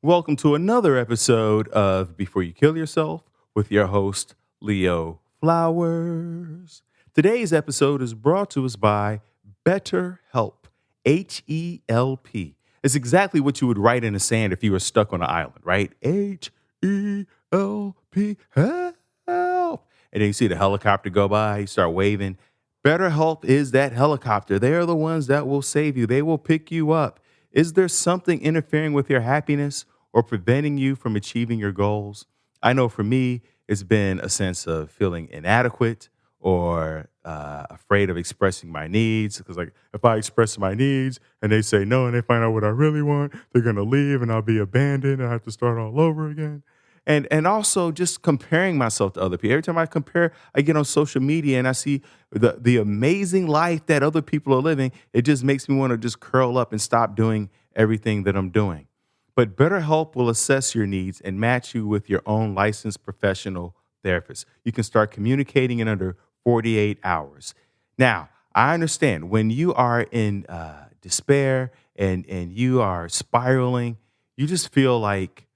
Welcome to another episode of Before You Kill Yourself with your host, Leo Flowers. Today's episode is brought to us by BetterHelp, Help. It's exactly what you would write in the sand if you were stuck on an island, right? Help. And then you see the helicopter go by, you start waving. BetterHelp is that helicopter. They are the ones that will save you, they will pick you up. Is there something interfering with your happiness or preventing you from achieving your goals? I know for me, it's been a sense of feeling inadequate or afraid of expressing my needs. Because, like, if I express my needs and they say no and they find out what I really want, they're going to leave and I'll be abandoned and I have to start all over again. And also just comparing myself to other people. Every time I compare, I get on social media and I see the amazing life that other people are living. It just makes me want to just curl up and stop doing everything that I'm doing. But BetterHelp will assess your needs and match you with your own licensed professional therapist. You can start communicating in under 48 hours. Now, I understand when you are in despair and you are spiraling, you just feel like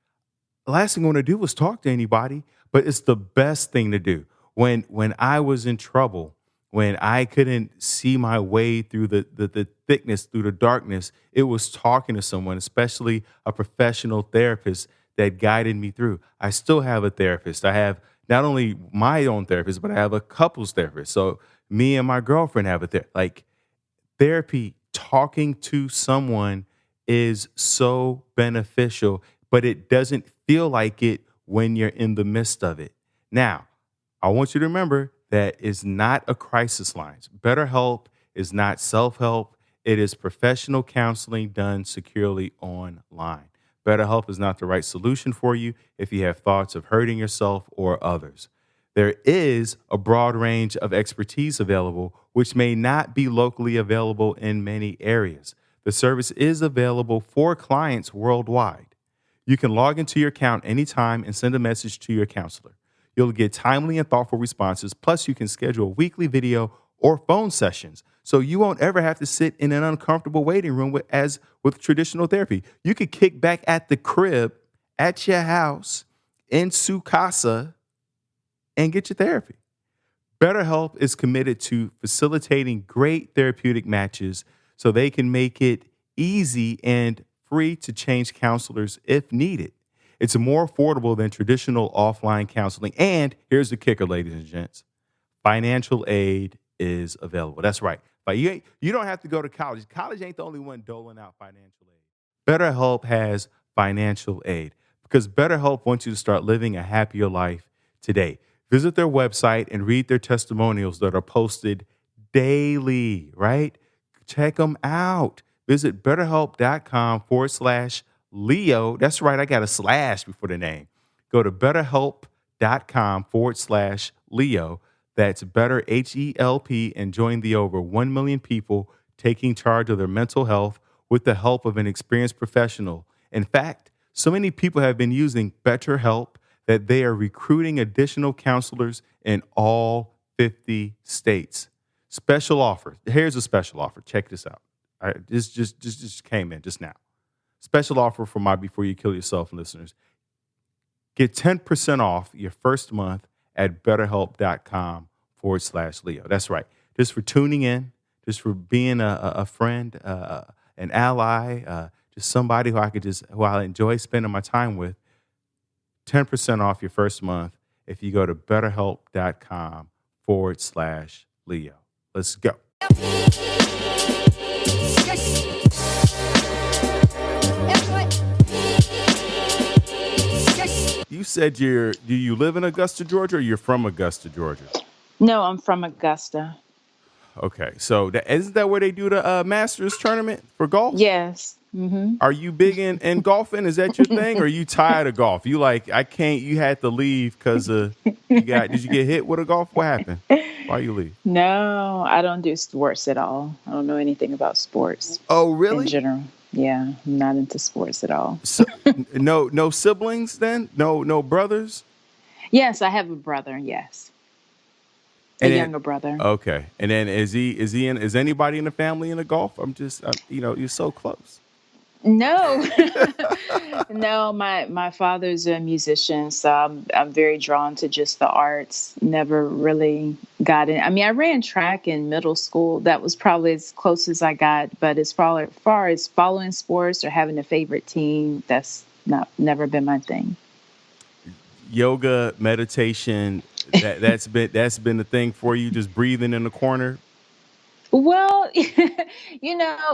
the last thing I want to do is talk to anybody, but it's the best thing to do. When I was in trouble, when I couldn't see my way through the thickness, through the darkness, it was talking to someone, especially a professional therapist that guided me through. I still have a therapist. I have not only my own therapist, but I have a couples therapist. So me and my girlfriend have a therapist. Like, therapy, talking to someone is so beneficial, but it doesn't feel like it when you're in the midst of it. Now, I want you to remember that it's not a crisis line. BetterHelp is not self-help. It is professional counseling done securely online. BetterHelp is not the right solution for you if you have thoughts of hurting yourself or others. There is a broad range of expertise available, which may not be locally available in many areas. The service is available for clients worldwide. You can log into your account anytime and send a message to your counselor. You'll get timely and thoughtful responses. Plus, you can schedule weekly video or phone sessions, so you won't ever have to sit in an uncomfortable waiting room as with traditional therapy. You could kick back at the crib, at your house, in su casa, and get your therapy. BetterHelp is committed to facilitating great therapeutic matches so they can make it easy and free to change counselors if needed. It's more affordable than traditional offline counseling. And here's the kicker, ladies and gents. Financial aid is available. That's right. But you don't have to go to college. College ain't the only one doling out financial aid. BetterHelp has financial aid because BetterHelp wants you to start living a happier life today. Visit their website and read their testimonials that are posted daily, right? Check them out. Visit betterhelp.com/Leo. That's right, I got a slash before the name. Go to betterhelp.com/Leo. That's better, HELP, and join the over 1 million people taking charge of their mental health with the help of an experienced professional. In fact, so many people have been using BetterHelp that they are recruiting additional counselors in all 50 states. Special offer. Here's a special offer. Check this out. This just came in just now. Special offer for my Before You Kill Yourself listeners. Get 10% off your first month at betterhelp.com/Leo. That's right. Just for tuning in, just for being a friend, an ally, just somebody who I enjoy spending my time with. 10% off your first month if you go to betterhelp.com/Leo. Let's go. You said do you live in Augusta, Georgia, or you're from Augusta, Georgia? No, I'm from Augusta. Okay, so isn't that where they do the Masters tournament for golf? Yes. Mm-hmm. Are you big in golfing? Is that your thing? Or are you tired of golf? You like, I can't, you had to leave because did you get hit with a golf? What happened? Why you leave? No, I don't do sports at all. I don't know anything about sports Oh, in really? general. Yeah, I'm not into sports at all. So, no siblings then? No brothers? Yes, I have a brother. Yes, a And then, younger brother. okay. And then is anybody in the family in the golf? You're so close. No, no. My father's a musician, so I'm very drawn to just the arts. Never really got in. I mean, I ran track in middle school. That was probably as close as I got. But as far as following sports or having a favorite team, that's not never been my thing. Yoga, meditation, that's been the thing for you, just breathing in the corner? Well,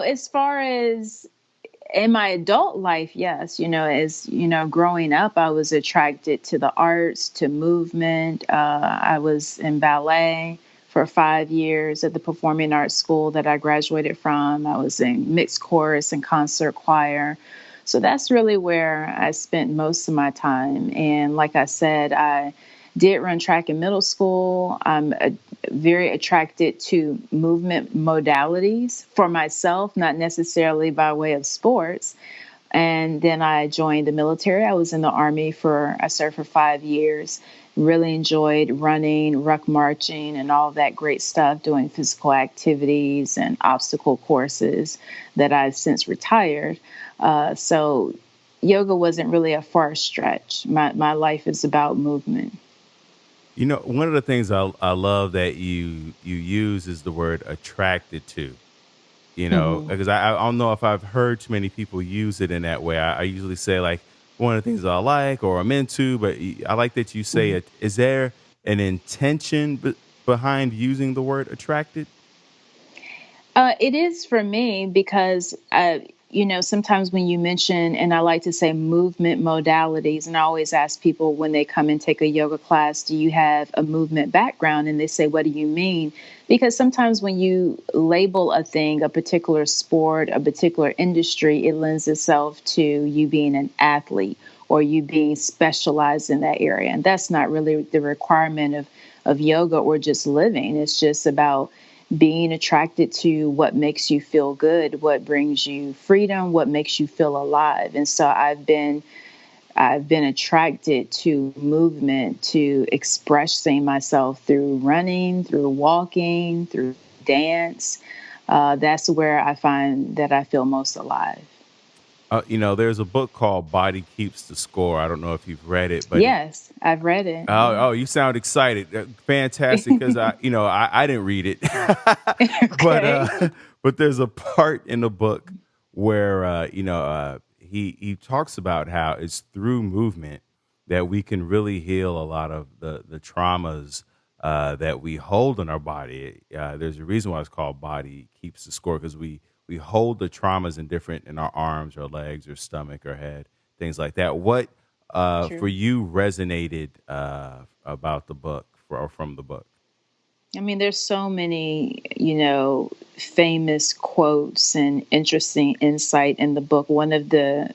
as far as in my adult life, yes, as growing up, I was attracted to the arts, to movement. I was in ballet for 5 years at the performing arts school that I graduated from. I was in mixed chorus and concert choir. So that's really where I spent most of my time. And like I said, I did run track in middle school. I'm very attracted to movement modalities for myself, not necessarily by way of sports. And then I joined the military. I served for 5 years. Really enjoyed running, ruck marching, and all that great stuff, doing physical activities and obstacle courses that I've since retired. So yoga wasn't really a far stretch. My life is about movement. One of the things I love that you use is the word attracted to. Hmm. Because I don't know if I've heard too many people use it in that way. I usually say like one of the things I like or I'm into, but I like that you say Hmm. it. Is there an intention behind using the word attracted? It is for me because, sometimes when you mention, and I like to say movement modalities, and I always ask people when they come and take a yoga class, do you have a movement background? And they say, what do you mean? Because sometimes when you label a thing, a particular sport, a particular industry, it lends itself to you being an athlete or you being specialized in that area. And that's not really the requirement of yoga or just living. It's just about being attracted to what makes you feel good, what brings you freedom, what makes you feel alive. And so I've been attracted to movement, to expressing myself through running, through walking, through dance. That's where I find that I feel most alive. There's a book called Body Keeps the Score. I don't know if you've read it, but Yes, I've read it. oh, you sound excited. Fantastic, because I didn't read it. But Okay. but there's a part in the book where he talks about how it's through movement that we can really heal a lot of the traumas that we hold in our body. There's a reason why it's called Body Keeps the Score, because we hold the traumas in our arms or legs or stomach or head, things like that. What for True. you resonated about the book, or from the book? I mean, there's so many, famous quotes and interesting insight in the book. One of the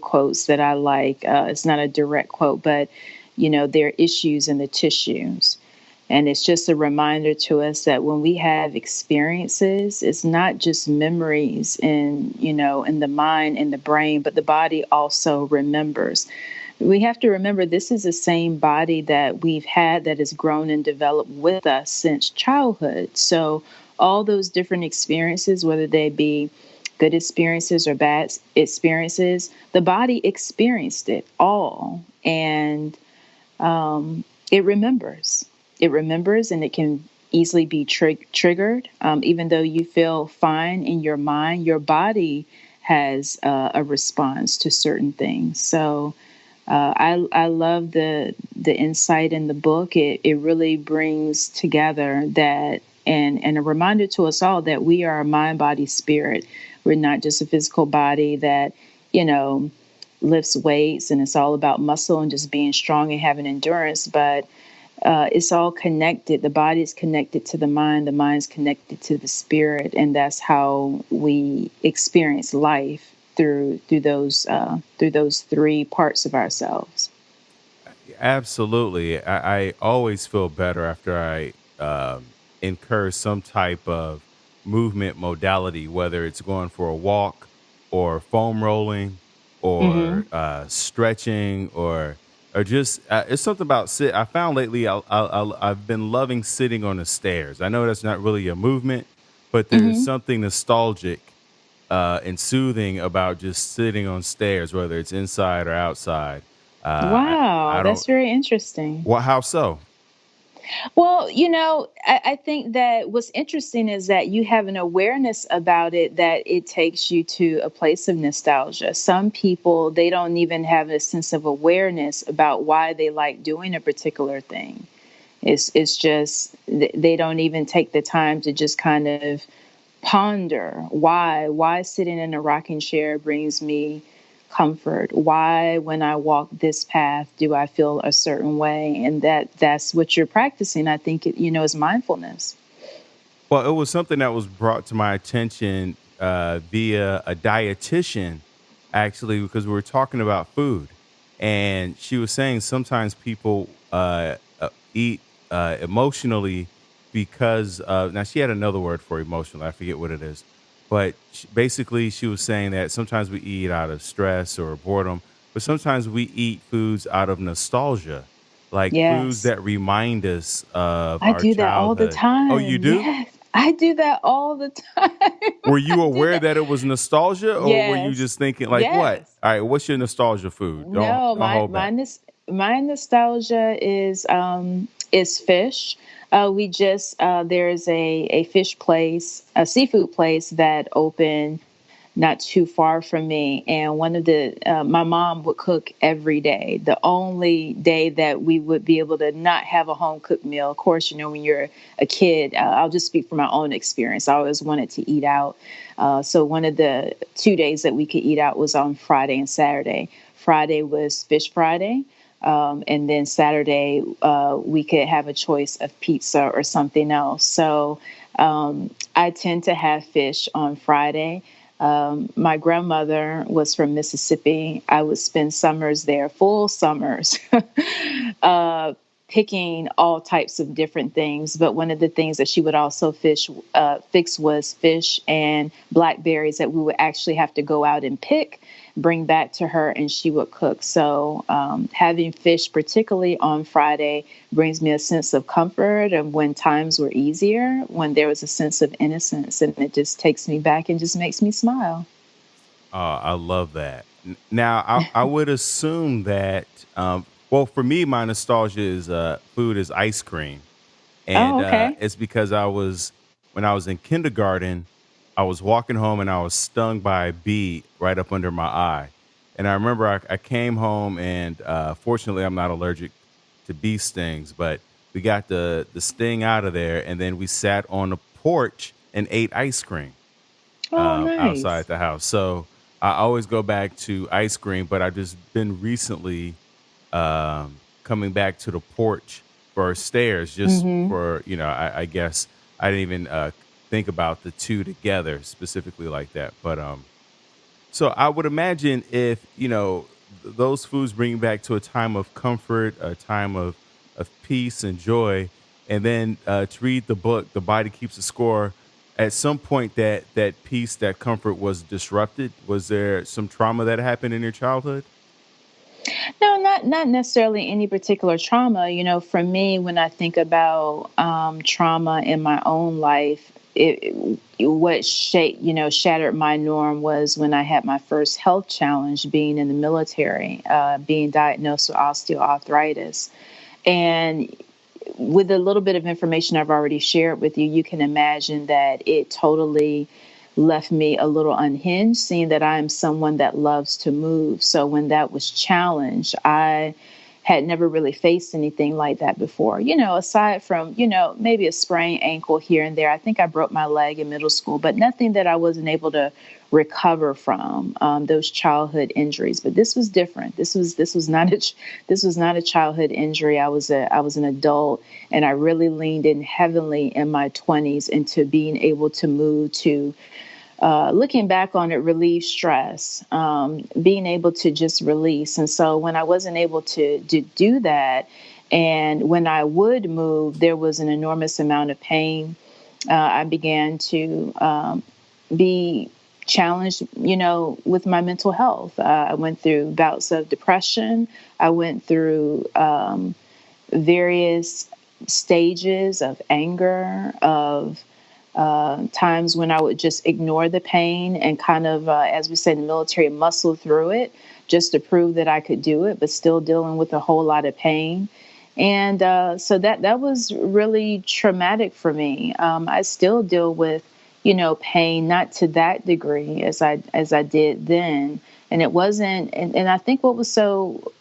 quotes that I like, it's not a direct quote, but there are issues in the tissues. And it's just a reminder to us that when we have experiences, it's not just memories in the mind and the brain, but the body also remembers. We have to remember this is the same body that we've had that has grown and developed with us since childhood. So all those different experiences, whether they be good experiences or bad experiences, the body experienced it all. And it remembers. It remembers and it can easily be triggered. Even though you feel fine in your mind, your body has a response to certain things. So I love the insight in the book. It really brings together that and a reminder to us all that we are a mind, body, spirit. We're not just a physical body that you know lifts weights and it's all about muscle and just being strong and having endurance, but it's all connected. The body is connected to the mind's connected to the spirit, and that's how we experience life through those three parts of ourselves. Absolutely. I always feel better after I incur some type of movement modality, whether it's going for a walk or foam rolling Hmm. or stretching or just it's something about sit. I found lately I've been loving sitting on the stairs. I know that's not really a movement, but there's Hmm. something nostalgic and soothing about just sitting on stairs, whether it's inside or outside. I Wow, don't. that's very interesting. Well, how so? Well, I think that what's interesting is that you have an awareness about it that it takes you to a place of nostalgia. Some people, they don't even have a sense of awareness about why they like doing a particular thing. It's just they don't even take the time to just kind of ponder why sitting in a rocking chair brings me comfort, why when I walk this path do I feel a certain way, and that's what you're practicing. I think is mindfulness. Well, it was something that was brought to my attention via a dietitian, actually, because we were talking about food, and she was saying sometimes people eat emotionally because now she had another word for emotional. I forget what it is, but basically she was saying that sometimes we eat out of stress or boredom, but sometimes we eat foods out of nostalgia, like foods Yes, that remind us of I our do that all the childhood. Oh, you time. do? Yes, I do that all the time. Were I you do aware that. that it was nostalgia, or were you Yes, just thinking like, "What? yes. All right, what's your nostalgia food? No, Don't my hold back." my nostalgia is fish. We just there's a fish place, a seafood place that opened not too far from me, and one of the my mom would cook every day. The only day that we would be able to not have a home cooked meal, of course, when you're a kid, I'll just speak from my own experience. I always wanted to eat out, so one of the 2 days that we could eat out was on Friday and Saturday. Friday was Fish Friday. And then Saturday, we could have a choice of pizza or something else. So I tend to have fish on Friday. My grandmother was from Mississippi. I would spend summers there, full summers, uh, picking all types of different things. But one of the things that she would also fix was fish and blackberries that we would actually have to go out and pick, bring back to her, and she would cook. So having fish, particularly on Friday, brings me a sense of comfort and when times were easier, when there was a sense of innocence, and it just takes me back and just makes me smile. I love that. Now, I would assume that, well, for me, my nostalgia is food is ice cream. And Oh, okay. it's because when I was in kindergarten, I was walking home and I was stung by a bee right up under my eye. And I remember I came home and fortunately I'm not allergic to bee stings, but we got the sting out of there, and then we sat on the porch and ate ice cream Oh, outside nice. the house. So I always go back to ice cream, but I've just been recently coming back to the porch for stairs, just Mm-hmm. for, I guess I didn't even think about the two together specifically like that. But so I would imagine if, those foods bring you back to a time of comfort, a time of peace and joy, and then to read the book, The Body Keeps a Score. At some point, that peace, that comfort was disrupted. Was there some trauma that happened in your childhood? No, not necessarily any particular trauma. For me, when I think about trauma in my own life, what shattered my norm was when I had my first health challenge, being in the military, being diagnosed with osteoarthritis, and with a little bit of information I've already shared with you, you can imagine that it totally left me a little unhinged, seeing that I am someone that loves to move. So when that was challenged, I had never really faced anything like that before. Aside from, maybe a sprained ankle here and there. I think I broke my leg in middle school, but nothing that I wasn't able to recover from those childhood injuries. But this was different. This was not this was not a childhood injury. I was an adult, and I really leaned in heavily in my 20s into being able to move to looking back on it, relieve stress, being able to just release. And so when I wasn't able to do that, and when I would move, there was an enormous amount of pain. I began to be challenged, with my mental health. I went through bouts of depression. I went through various stages of anger, of times when I would just ignore the pain and kind of, as we said in the military, muscle through it just to prove that I could do it, but still dealing with a whole lot of pain. And so that was really traumatic for me. I still deal with, pain, not to that degree as I did then. And it wasn't, and I think what was so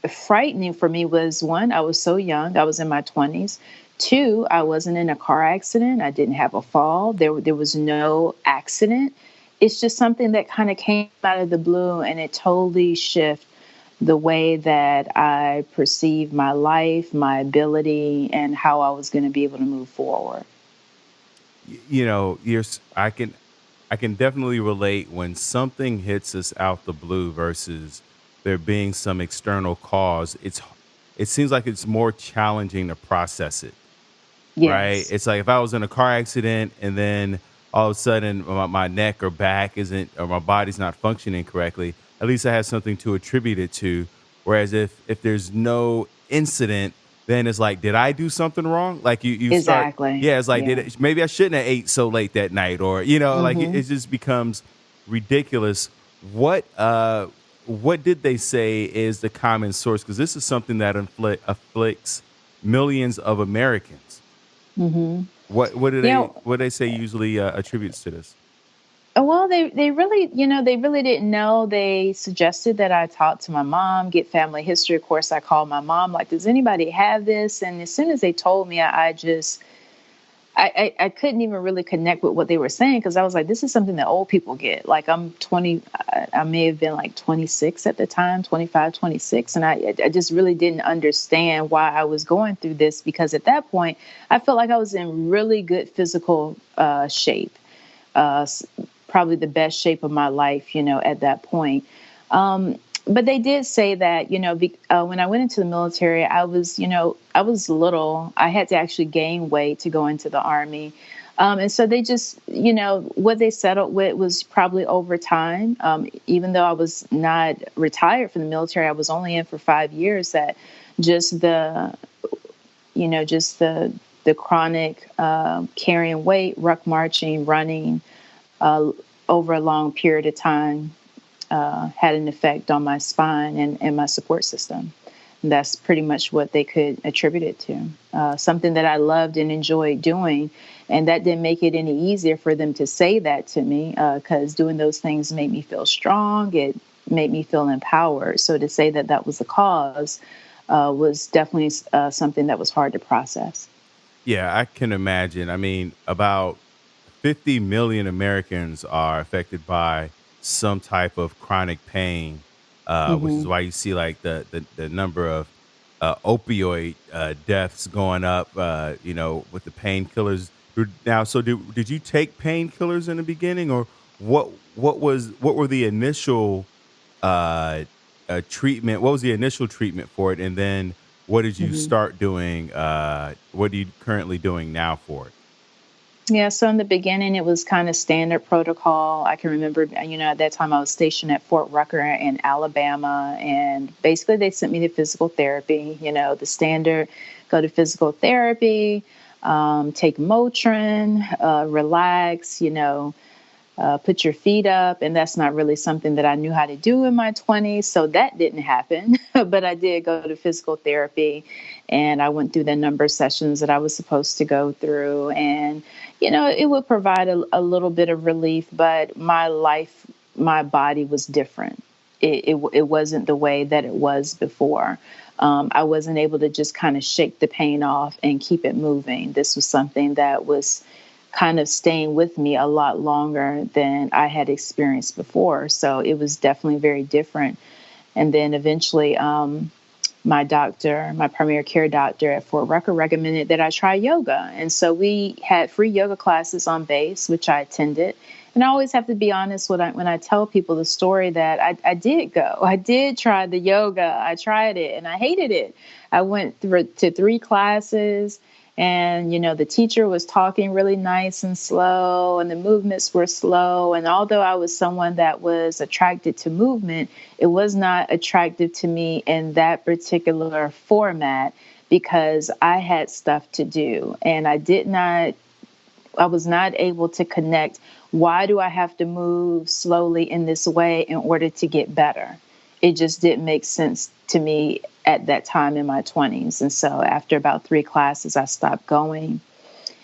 frightening for me was, one, I was so young. I was in my 20s. Two, I wasn't in a car accident. I didn't have a fall. There was no accident. It's just something that kind of came out of the blue, and it totally shifted the way that I perceived my life, my ability, and how I was going to be able to move forward. You know, I can definitely relate when something hits us out the blue versus there being some external cause. It seems like it's more challenging to process it. Right? Yes, It's like if I was in a car accident and then all of a sudden my neck or back isn't or my body's not functioning correctly, at least I have something to attribute it to. Whereas if there's no incident, then it's like, did I do something wrong? Like you start, exactly. yeah, it's like Yeah. maybe I shouldn't have ate so late that night, or like Hmm. it just becomes ridiculous. What did they say is the common source? Because this is something that afflicts millions of Americans. Hmm. Yeah. What do they say usually attributes to this? Well, they really, they really didn't know. They suggested that I talk to my mom, get family history. Of course, I called my mom, like, does anybody have this? And as soon as they told me, I just, I couldn't even really connect with what they were saying, because I was like, this is something that old people get. Like, I'm 20, I may have been like 26 at the time, 25, 26. And I just really didn't understand why I was going through this, because at that point, I felt like I was in really good physical shape, uh, probably the best shape of my life, at that point. But they did say that, when I went into the military, I was little. I had to actually gain weight to go into the army. And so they just, what they settled with was probably over time. Even though I was not retired from the military, I was only in for 5 years. That just the chronic carrying weight, ruck marching, running, uh, over a long period of time, had an effect on my spine and my support system. And that's pretty much what they could attribute it to. Something that I loved and enjoyed doing. And that didn't make it any easier for them to say that to me, because doing those things made me feel strong. It made me feel empowered. So to say that that was the cause was definitely something that was hard to process. Yeah, I can imagine. I mean, about 50 million Americans are affected by some type of chronic pain, which is Hmm. why you see like the number of opioid deaths going up. With the painkillers now. So did you take painkillers in the beginning, or what were the initial uh, treatment? What was the initial treatment for it, and then what did you Hmm. start doing? What are you currently doing now for it? Yeah, so in the beginning, it was kind of standard protocol. I can remember, at that time I was stationed at Fort Rucker in Alabama, and basically they sent me to physical therapy. The standard: go to physical therapy, take Motrin, relax, put your feet up. And that's not really something that I knew how to do in my 20s. So that didn't happen. But I did go to physical therapy, and I went through the number of sessions that I was supposed to go through. And, it would provide a little bit of relief, but my life, my body was different. It wasn't the way that it was before. I wasn't able to just kind of shake the pain off and keep it moving. This was something that was kind of staying with me a lot longer than I had experienced before. So it was definitely very different. And then eventually, my doctor, my primary care doctor at Fort Rucker, recommended that I try yoga. And so we had free yoga classes on base, which I attended. And I always have to be honest when I tell people the story that I did go. I did try the yoga. I tried it and I hated it. I went through to 3 classes, and the teacher was talking really nice and slow, and the movements were slow. And although I was someone that was attracted to movement, it was not attractive to me in that particular format, because I had stuff to do and I did not I was not able to connect. Why do I have to move slowly in this way in order to get better? It just didn't make sense to me at that time in my 20s. And so after about 3 classes, I stopped going.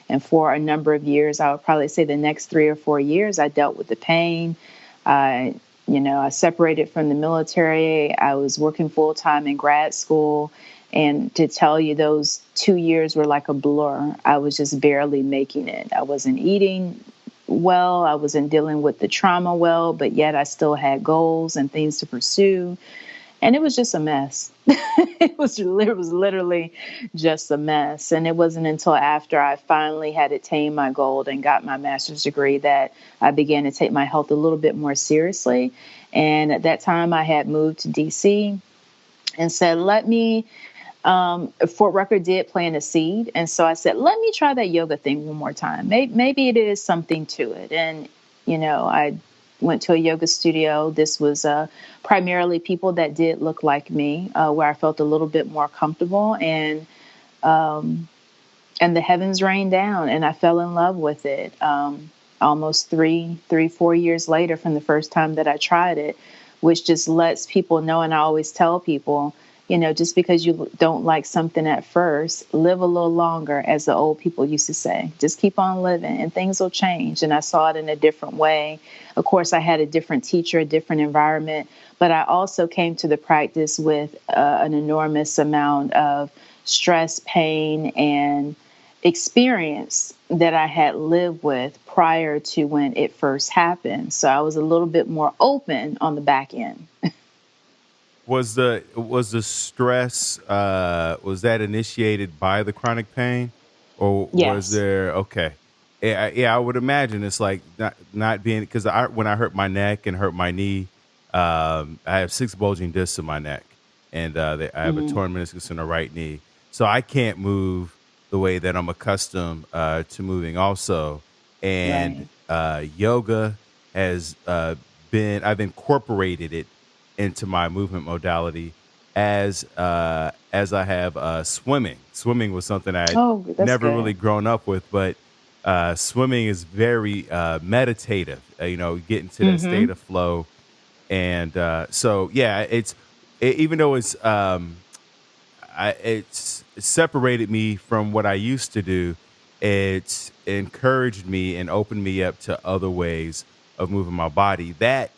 And for a number of years, I would probably say the next 3 or 4 years, I dealt with the pain. I, I separated from the military. I was working full time in grad school. And to tell you, those 2 years were like a blur. I was just barely making it. I wasn't eating well. I wasn't dealing with the trauma well, but yet I still had goals and things to pursue. And it was just a mess. It was literally just a mess. And it wasn't until after I finally had attained my goal and got my master's degree that I began to take my health a little bit more seriously. And at that time, I had moved to DC and said, Fort Rucker did plant a seed. And so I said, let me try that yoga thing one more time. Maybe it is something to it. And, I went to a yoga studio. This was primarily people that did look like me, where I felt a little bit more comfortable, and the heavens rained down, and I fell in love with it. Almost 4 years later from the first time that I tried it, which just lets people know. And I always tell people, just because you don't like something at first, live a little longer, as the old people used to say. Just keep on living and things will change. And I saw it in a different way. Of course, I had a different teacher, a different environment, but I also came to the practice with an enormous amount of stress, pain, and experience that I had lived with prior to when it first happened. So I was a little bit more open on the back end. Was the stress was that initiated by the chronic pain, or was Yes. there okay? Yeah, I would imagine it's like not being because I when I hurt my neck and hurt my knee, I have six bulging discs in my neck, and I have a Hmm. torn meniscus in the right knee, so I can't move the way that I'm accustomed to moving. Also, and Right. yoga has been I've incorporated it into my movement modality as I have swimming. Swimming was something I had Oh, that's never really good. grown up with, but swimming is very meditative. You get into that state Hmm. of flow, and so yeah, even though it's separated me from what I used to do. It's encouraged me and opened me up to other ways of moving my body. That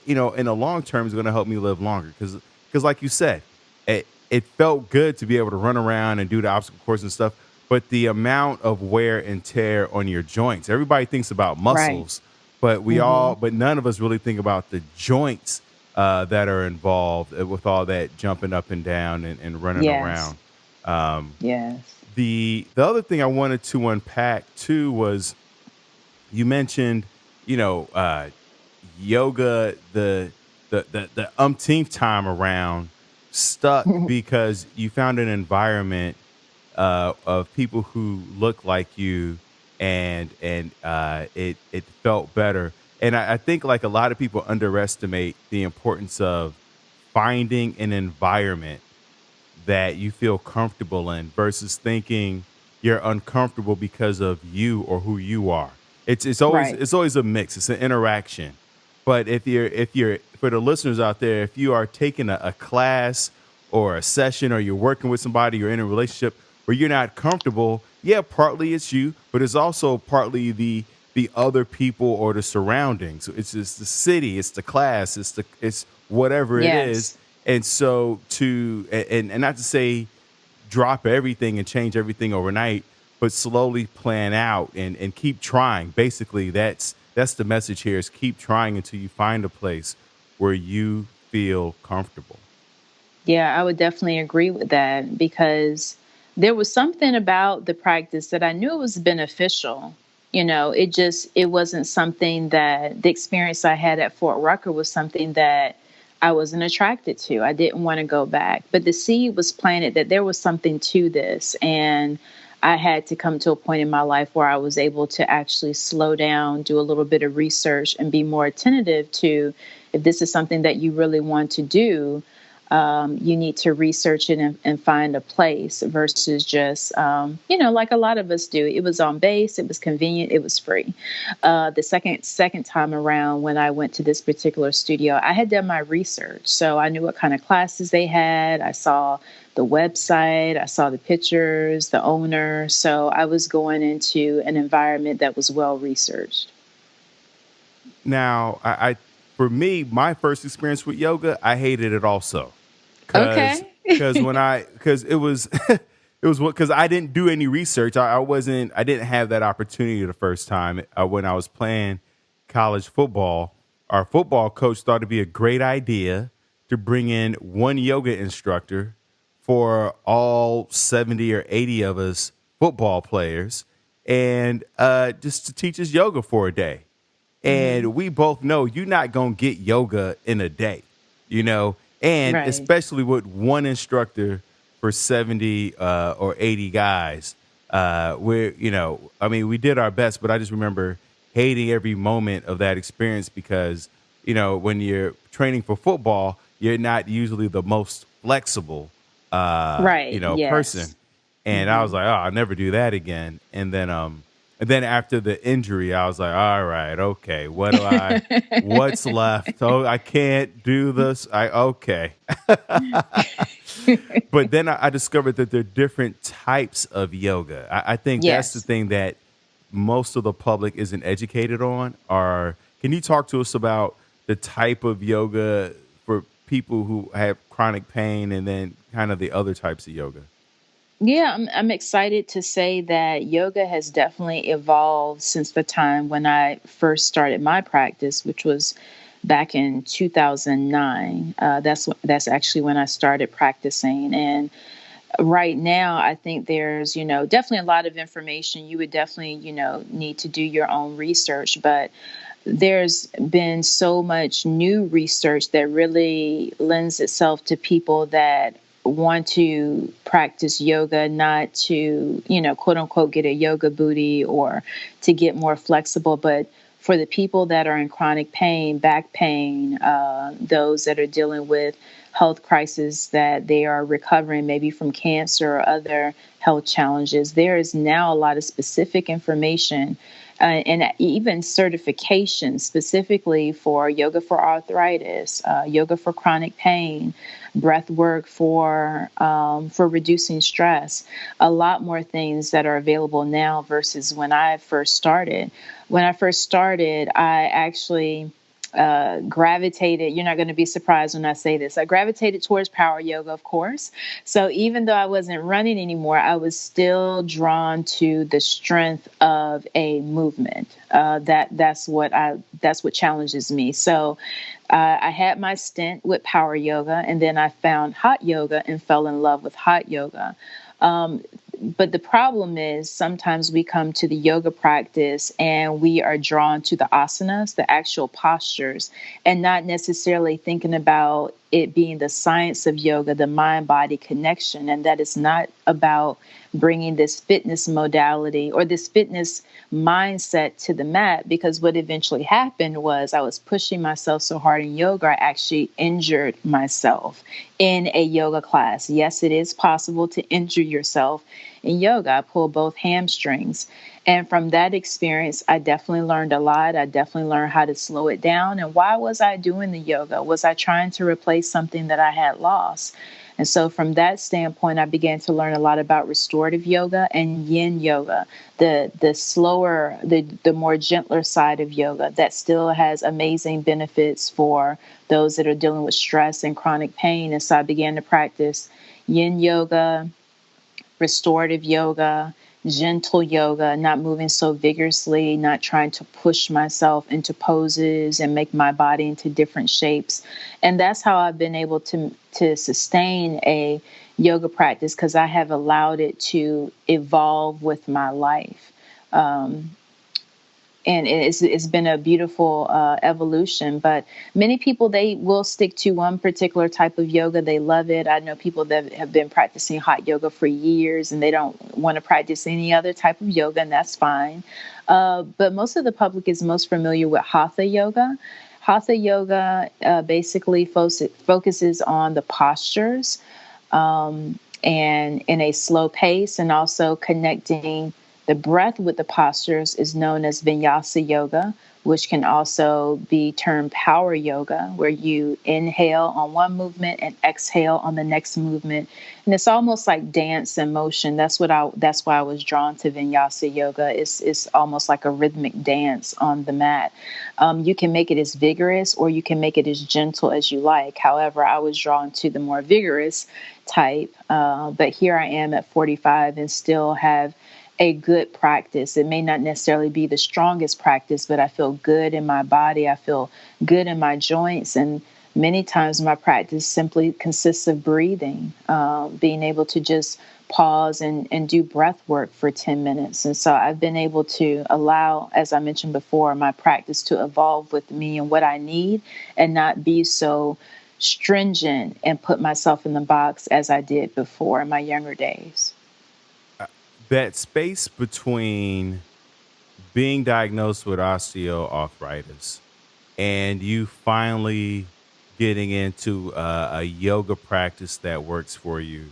in the long term is going to help me live longer because like you said, it felt good to be able to run around and do the obstacle course and stuff. But the amount of wear and tear on your joints, everybody thinks about Right. muscles, Hmm. but none of us really think about the joints that are involved with all that jumping up and down and running Yes. around. Um, Yes. the other thing I wanted to unpack too was you mentioned, you know, yoga the umpteenth time around stuck because you found an environment of people who look like you and it felt better. And I think like a lot of people underestimate the importance of finding an environment that you feel comfortable in versus thinking you're uncomfortable because of you or who you are. Right. It's always a mix. It's an interaction. But if you're for the listeners out there, if you are taking a class or a session or you're working with somebody, you're in a relationship where you're not comfortable, yeah, partly it's you, but it's also partly the other people or the surroundings. It's just the city, it's the class, it's whatever it is. Yes. And so and not to say drop everything and change everything overnight, but slowly plan out and keep trying. Basically, that's the message here is keep trying until you find a place where you feel comfortable. Yeah, I would definitely agree with that because there was something about the practice that I knew it was beneficial. It wasn't something that the experience I had at Fort Rucker was something that I wasn't attracted to. I didn't want to go back. But the seed was planted that there was something to this. And I had to come to a point in my life where I was able to actually slow down, do a little bit of research, and be more attentive to if this is something that you really want to do, You need to research it and find a place versus just, like a lot of us do. It was on base, it was convenient, it was free. The second time around when I went to this particular studio, I had done my research. So I knew what kind of classes they had. I saw the website, I saw the pictures, the owner. So I was going into an environment that was well researched. Now, for me, my first experience with yoga, I hated it also, cause Okay. cause when cause it was it was what because I didn't do any research. I didn't have that opportunity the first time when I was playing college football. Our football coach thought it'd be a great idea to bring in one yoga instructor for all 70 or 80 of us football players and just to teach us yoga for a day. Hmm. And we both know you're not going to get yoga in a day, you know, and Right. especially with one instructor for 70 or 80 guys. I mean, we did our best, but I just remember hating every moment of that experience because, when you're training for football, you're not usually the most flexible, Right. person. Yes. And I was Hmm. like, oh, I'll never do that again. And then after the injury, I was like, all right, okay, what's left? Oh, I can't do this. Okay. But then I discovered that there are different types of yoga. I think that's the Yes. thing that most of the public isn't educated on. Or can you talk to us about the type of yoga for people who have chronic pain and then kind of the other types of yoga? Yeah, I'm excited to say that yoga has definitely evolved since the time when I first started my practice, which was back in 2009. That's actually when I started practicing. And right now, I think there's, definitely a lot of information. You would definitely, need to do your own research, but there's been so much new research that really lends itself to people that want to practice yoga, not to, quote unquote, get a yoga booty or to get more flexible, but for the people that are in chronic pain, back pain, those that are dealing with health crises that they are recovering maybe from cancer or other health challenges, there is now a lot of specific information and even certification specifically for yoga for arthritis, yoga for chronic pain, breath work for reducing stress. A lot more things that are available now versus when I first started. When I first started, I actually gravitated. You're not going to be surprised when I say this. I gravitated towards power yoga, of course. So even though I wasn't running anymore, I was still drawn to the strength of a movement. That's what challenges me. So I had my stint with power yoga, and then I found hot yoga and fell in love with hot yoga. Um, but the problem is sometimes we come to the yoga practice and we are drawn to the asanas, the actual postures, and not necessarily thinking about it being the science of yoga, the mind body connection. And that is not about bringing this fitness modality or this fitness mindset to the mat, because what eventually happened was I was pushing myself so hard in yoga, I actually injured myself in a yoga class. Yes, it is possible to injure yourself in yoga. I pulled both hamstrings. And from that experience, I definitely learned a lot. I definitely learned how to slow it down. And why was I doing the yoga? Was I trying to replace something that I had lost? And so, from that standpoint, I began to learn a lot about restorative yoga and yin yoga, the slower, the more gentler side of yoga that still has amazing benefits for those that are dealing with stress and chronic pain. And so, I began to practice yin yoga, restorative yoga, gentle yoga, not moving so vigorously, not trying to push myself into poses and make my body into different shapes. And that's how I've been able to sustain a yoga practice, because I have allowed it to evolve with my life. Um, and it's been a beautiful evolution. But many people, they will stick to one particular type of yoga. They love it. I know people that have been practicing hot yoga for years and they don't want to practice any other type of yoga, and that's fine. But most of the public is most familiar with hatha yoga. Hatha yoga basically focuses on the postures and in a slow pace, and also connecting the breath with the postures is known as vinyasa yoga, which can also be termed power yoga, where you inhale on one movement and exhale on the next movement. And it's almost like dance and motion. That's why I was drawn to vinyasa yoga. It's almost like a rhythmic dance on the mat. You can make it as vigorous or you can make it as gentle as you like. However, I was drawn to the more vigorous type. But here I am at 45 and still have a good practice. It may not necessarily be the strongest practice, but I feel good in my body. I feel good in my joints. And many times my practice simply consists of breathing, being able to just pause and do breath work for 10 minutes. And so I've been able to allow, as I mentioned before, my practice to evolve with me and what I need and not be so stringent and put myself in the box as I did before in my younger days. That space between being diagnosed with osteoarthritis and you finally getting into a yoga practice that works for you,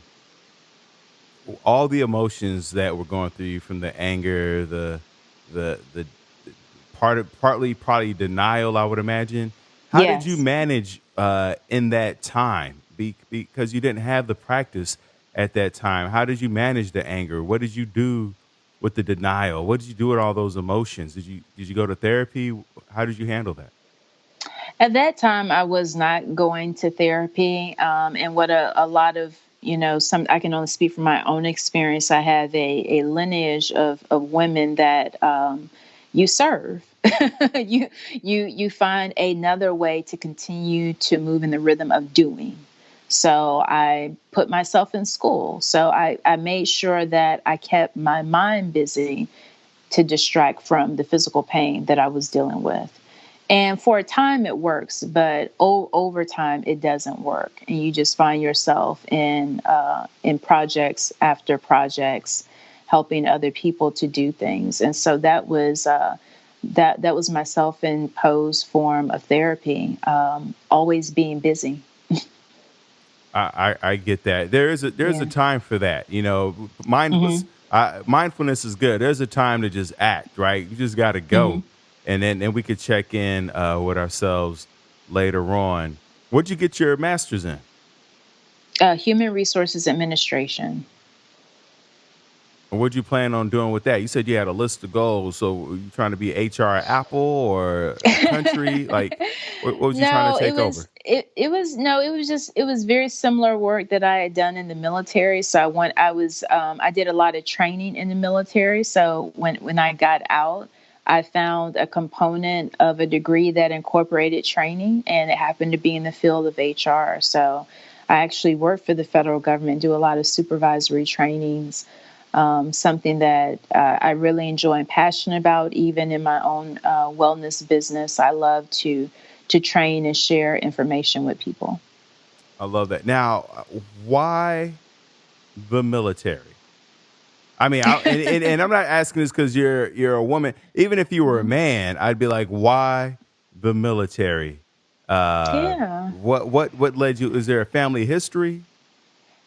all the emotions that were going through you from the anger, the partly probably denial, I would imagine. How did you Yes. manage in that time? Because you didn't have the practice at that time. How did you manage the anger? What did you do with the denial? What did you do with all those emotions? Did you go to therapy? How did you handle that? At that time, I was not going to therapy. And what a lot of, some, I can only speak from my own experience. I have a lineage of women that you serve. You find another way to continue to move in the rhythm of doing. So I put myself in school. So I made sure that I kept my mind busy to distract from the physical pain that I was dealing with. And for a time it works, but over time it doesn't work, and you just find yourself in projects after projects, helping other people to do things. And so that was my self-imposed form of therapy, always being busy. I get that. There's a Yeah. time for that. Hmm. Mindfulness is good. There's a time to just act, right? You just got to Hmm. go, and we could check in with ourselves later on. What'd you get your master's in? Human resources administration. And what'd you plan on doing with that? You said you had a list of goals. So were you trying to be HR at Apple or a country? Like, what was you trying to No, take over? it was no, it was just it was very similar work that I had done in the military. So I did a lot of training in the military. So when I got out, I found a component of a degree that incorporated training, and it happened to be in the field of HR. So I actually work for the federal government, do a lot of supervisory trainings, something that I really enjoy and passionate about. Even in my own wellness business, I love to train and share information with people. I love that. Now, why the military? I mean, and I'm not asking this because you're a woman. Even if you were a Mhm. man, I'd be like, why the military? Yeah. What led you? Is there a family history?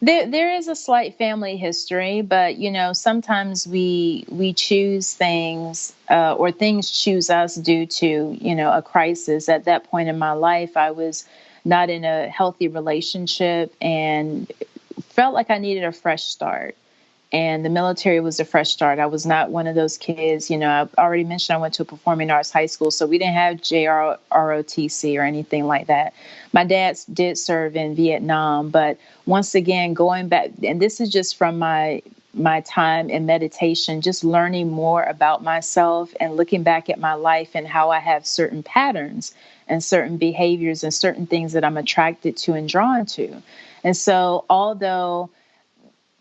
There is a slight family history, but sometimes we choose things, or things choose us due to a crisis. At that point in my life, I was not in a healthy relationship and felt like I needed a fresh start. And the military was a fresh start. I was not one of those kids. I already mentioned I went to a performing arts high school, so we didn't have JROTC or anything like that. My dad did serve in Vietnam, but once again, going back, and this is just from my time in meditation, just learning more about myself and looking back at my life and how I have certain patterns and certain behaviors and certain things that I'm attracted to and drawn to. And so, although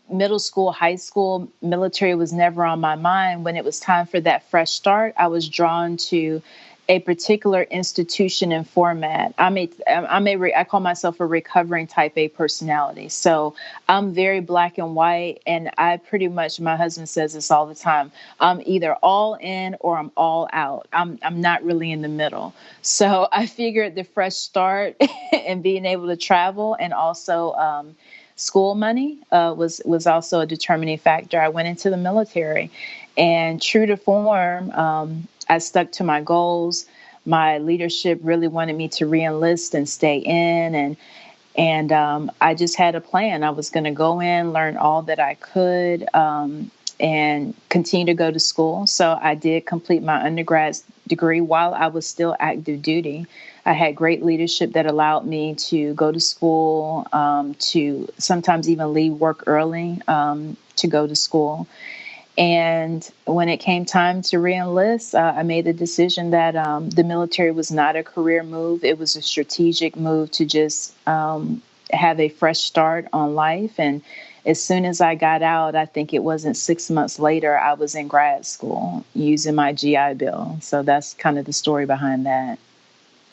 middle school, high school, military was never on my mind. When it was time for that fresh start, I was drawn to a particular institution and format. I call myself a recovering type A personality. So I'm very black and white, and I pretty much, my husband says this all the time. I'm either all in or I'm all out. I'm not really in the middle. So I figured the fresh start and being able to travel, and also school money was also a determining factor. I went into the military, and true to form, I stuck to my goals. My leadership really wanted me to reenlist and stay in, and I just had a plan. I was going to go in, learn all that I could, and continue to go to school. So I did complete my undergrad degree while I was still active duty. I had great leadership that allowed me to go to school, to sometimes even leave work early to go to school. And when it came time to reenlist, I made the decision that the military was not a career move. It was a strategic move to just have a fresh start on life. And as soon as I got out, I think it wasn't 6 months later, I was in grad school using my GI Bill. So that's kind of the story behind that.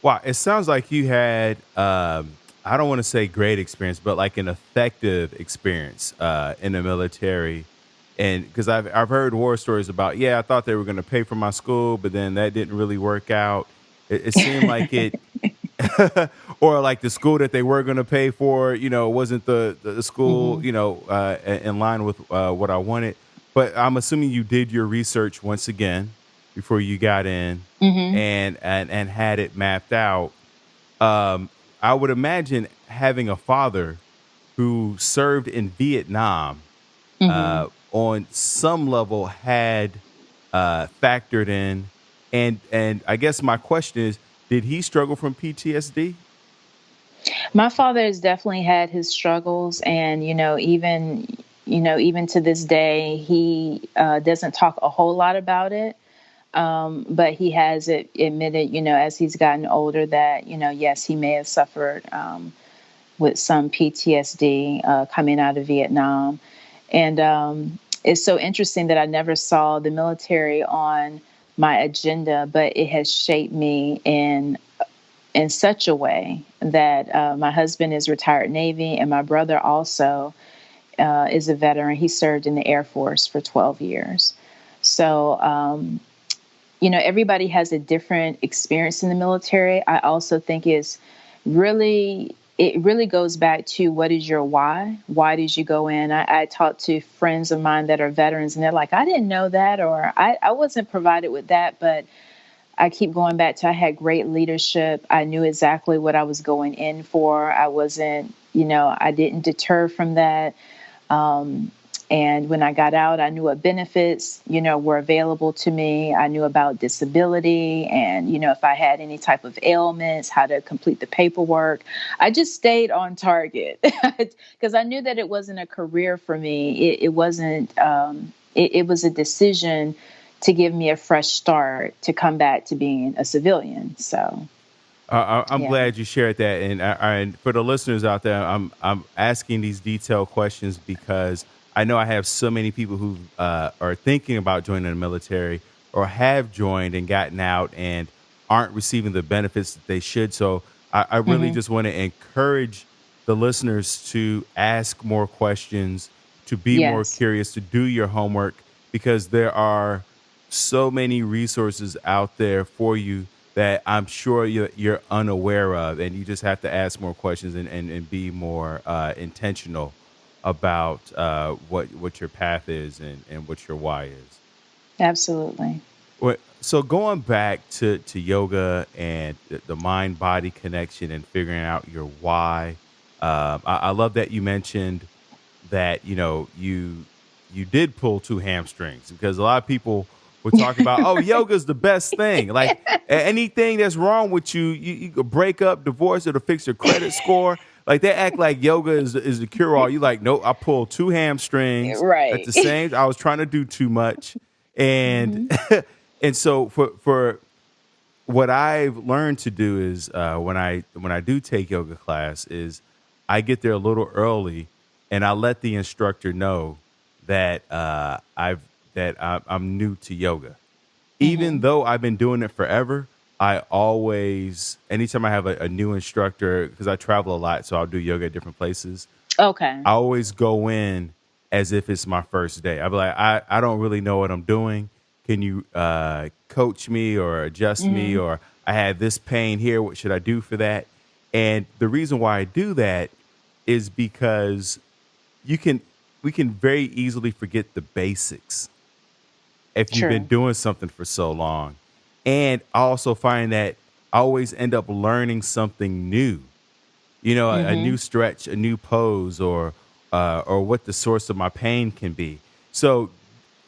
Wow, it sounds like you had I don't want to say great experience, but like an effective experience in the military. And because I've heard war stories about, yeah, I thought they were going to pay for my school, but then that didn't really work out. It seemed like it, or like the school that they were going to pay for, wasn't the school, Hmm. in line with what I wanted. But I'm assuming you did your research once again before you got in, Hmm. and had it mapped out. um, I would imagine having a father who served in Vietnam, Hmm. on some level had factored in, and I guess my question is, did he struggle from PTSD? My father has definitely had his struggles, and even to this day, he doesn't talk a whole lot about it. But he has admitted, as he's gotten older, that yes, he may have suffered with some PTSD coming out of Vietnam, and it's so interesting that I never saw the military on my agenda, but it has shaped me in such a way that my husband is retired Navy, and my brother also is a veteran. He served in the Air Force for 12 years. So, everybody has a different experience in the military. I also think it really goes back to, what is your why? Why did you go in? I talk to friends of mine that are veterans, and they're like, I didn't know that, or I wasn't provided with that, but I keep going back to, I had great leadership. I knew exactly what I was going in for. I wasn't, I didn't deter from that. Um, and when I got out, I knew what benefits, were available to me. I knew about disability and, if I had any type of ailments, how to complete the paperwork. I just stayed on target because I knew that it wasn't a career for me. It wasn't, it was a decision to give me a fresh start to come back to being a civilian. So, I'm yeah. glad you shared that, and for the listeners out there, I'm asking these detailed questions because I know I have so many people who are thinking about joining the military or have joined and gotten out and aren't receiving the benefits that they should. So I really Hmm. just want to encourage the listeners to ask more questions, to be more Yes, curious, to do your homework, because there are so many resources out there for you that I'm sure you're unaware of, and you just have to ask more questions and be more intentional about what your path is and what your why is. absolutely. So going back to yoga and the mind body connection and figuring out your why, I love that you mentioned that you did pull two hamstrings, because a lot of people would talk about, oh, yoga's the best thing, like anything that's wrong with you, you could break up, divorce, it'll fix your credit score. Like they act like yoga is the cure all. You like, nope, I pulled two hamstrings at Right. the same. I was trying to do too much, and Hmm. and so for what I've learned to do is, when I do take yoga class, is I get there a little early and I let the instructor know that I'm new to yoga, even Hmm. though I've been doing it forever. I always, anytime I have a new instructor, because I travel a lot, so I'll do yoga at different places. Okay. I always go in as if it's my first day. I'll be like, I don't really know what I'm doing. Can you coach me or adjust me? Mhm. Or I had this pain here. What should I do for that? And the reason why I do that is because you can we can very easily forget the basics if you've been True. doing something for so long. And I also find that I always end up learning something new, a new Mhm. stretch, a new pose, or what the source of my pain can be. So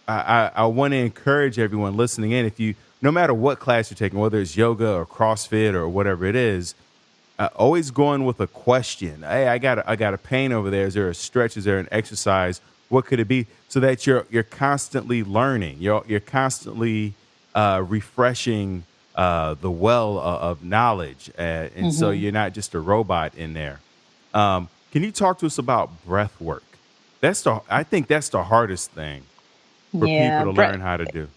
I want to encourage everyone listening in, if you, no matter what class you're taking, whether it's yoga or CrossFit or whatever it is, always going with a question. Hey, I got a pain over there. Is there a stretch? Is there an exercise? What could it be? So that you're constantly learning. You're constantly refreshing the well of knowledge, and so Mhm. you're not just a robot in there. Can you talk to us about breath work? I think that's the hardest thing for people Yeah, to learn how to do.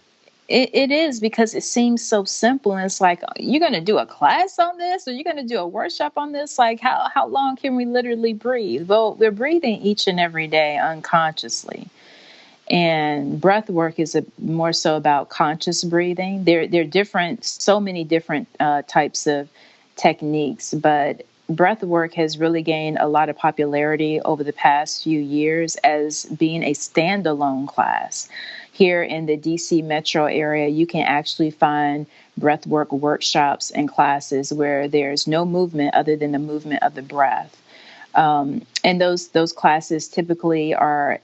it is because it seems so simple, and it's like you're going to do a class on this or you're going to do a workshop on this. Like how long can we literally breathe? Well, we're breathing each and every day unconsciously. And breath work is more so about conscious breathing. There are different, so many different types of techniques, but breath work has really gained a lot of popularity over the past few years as being a standalone class. Here in the DC metro area, you can actually find breathwork workshops and classes where there's no movement other than the movement of the breath. And those classes typically are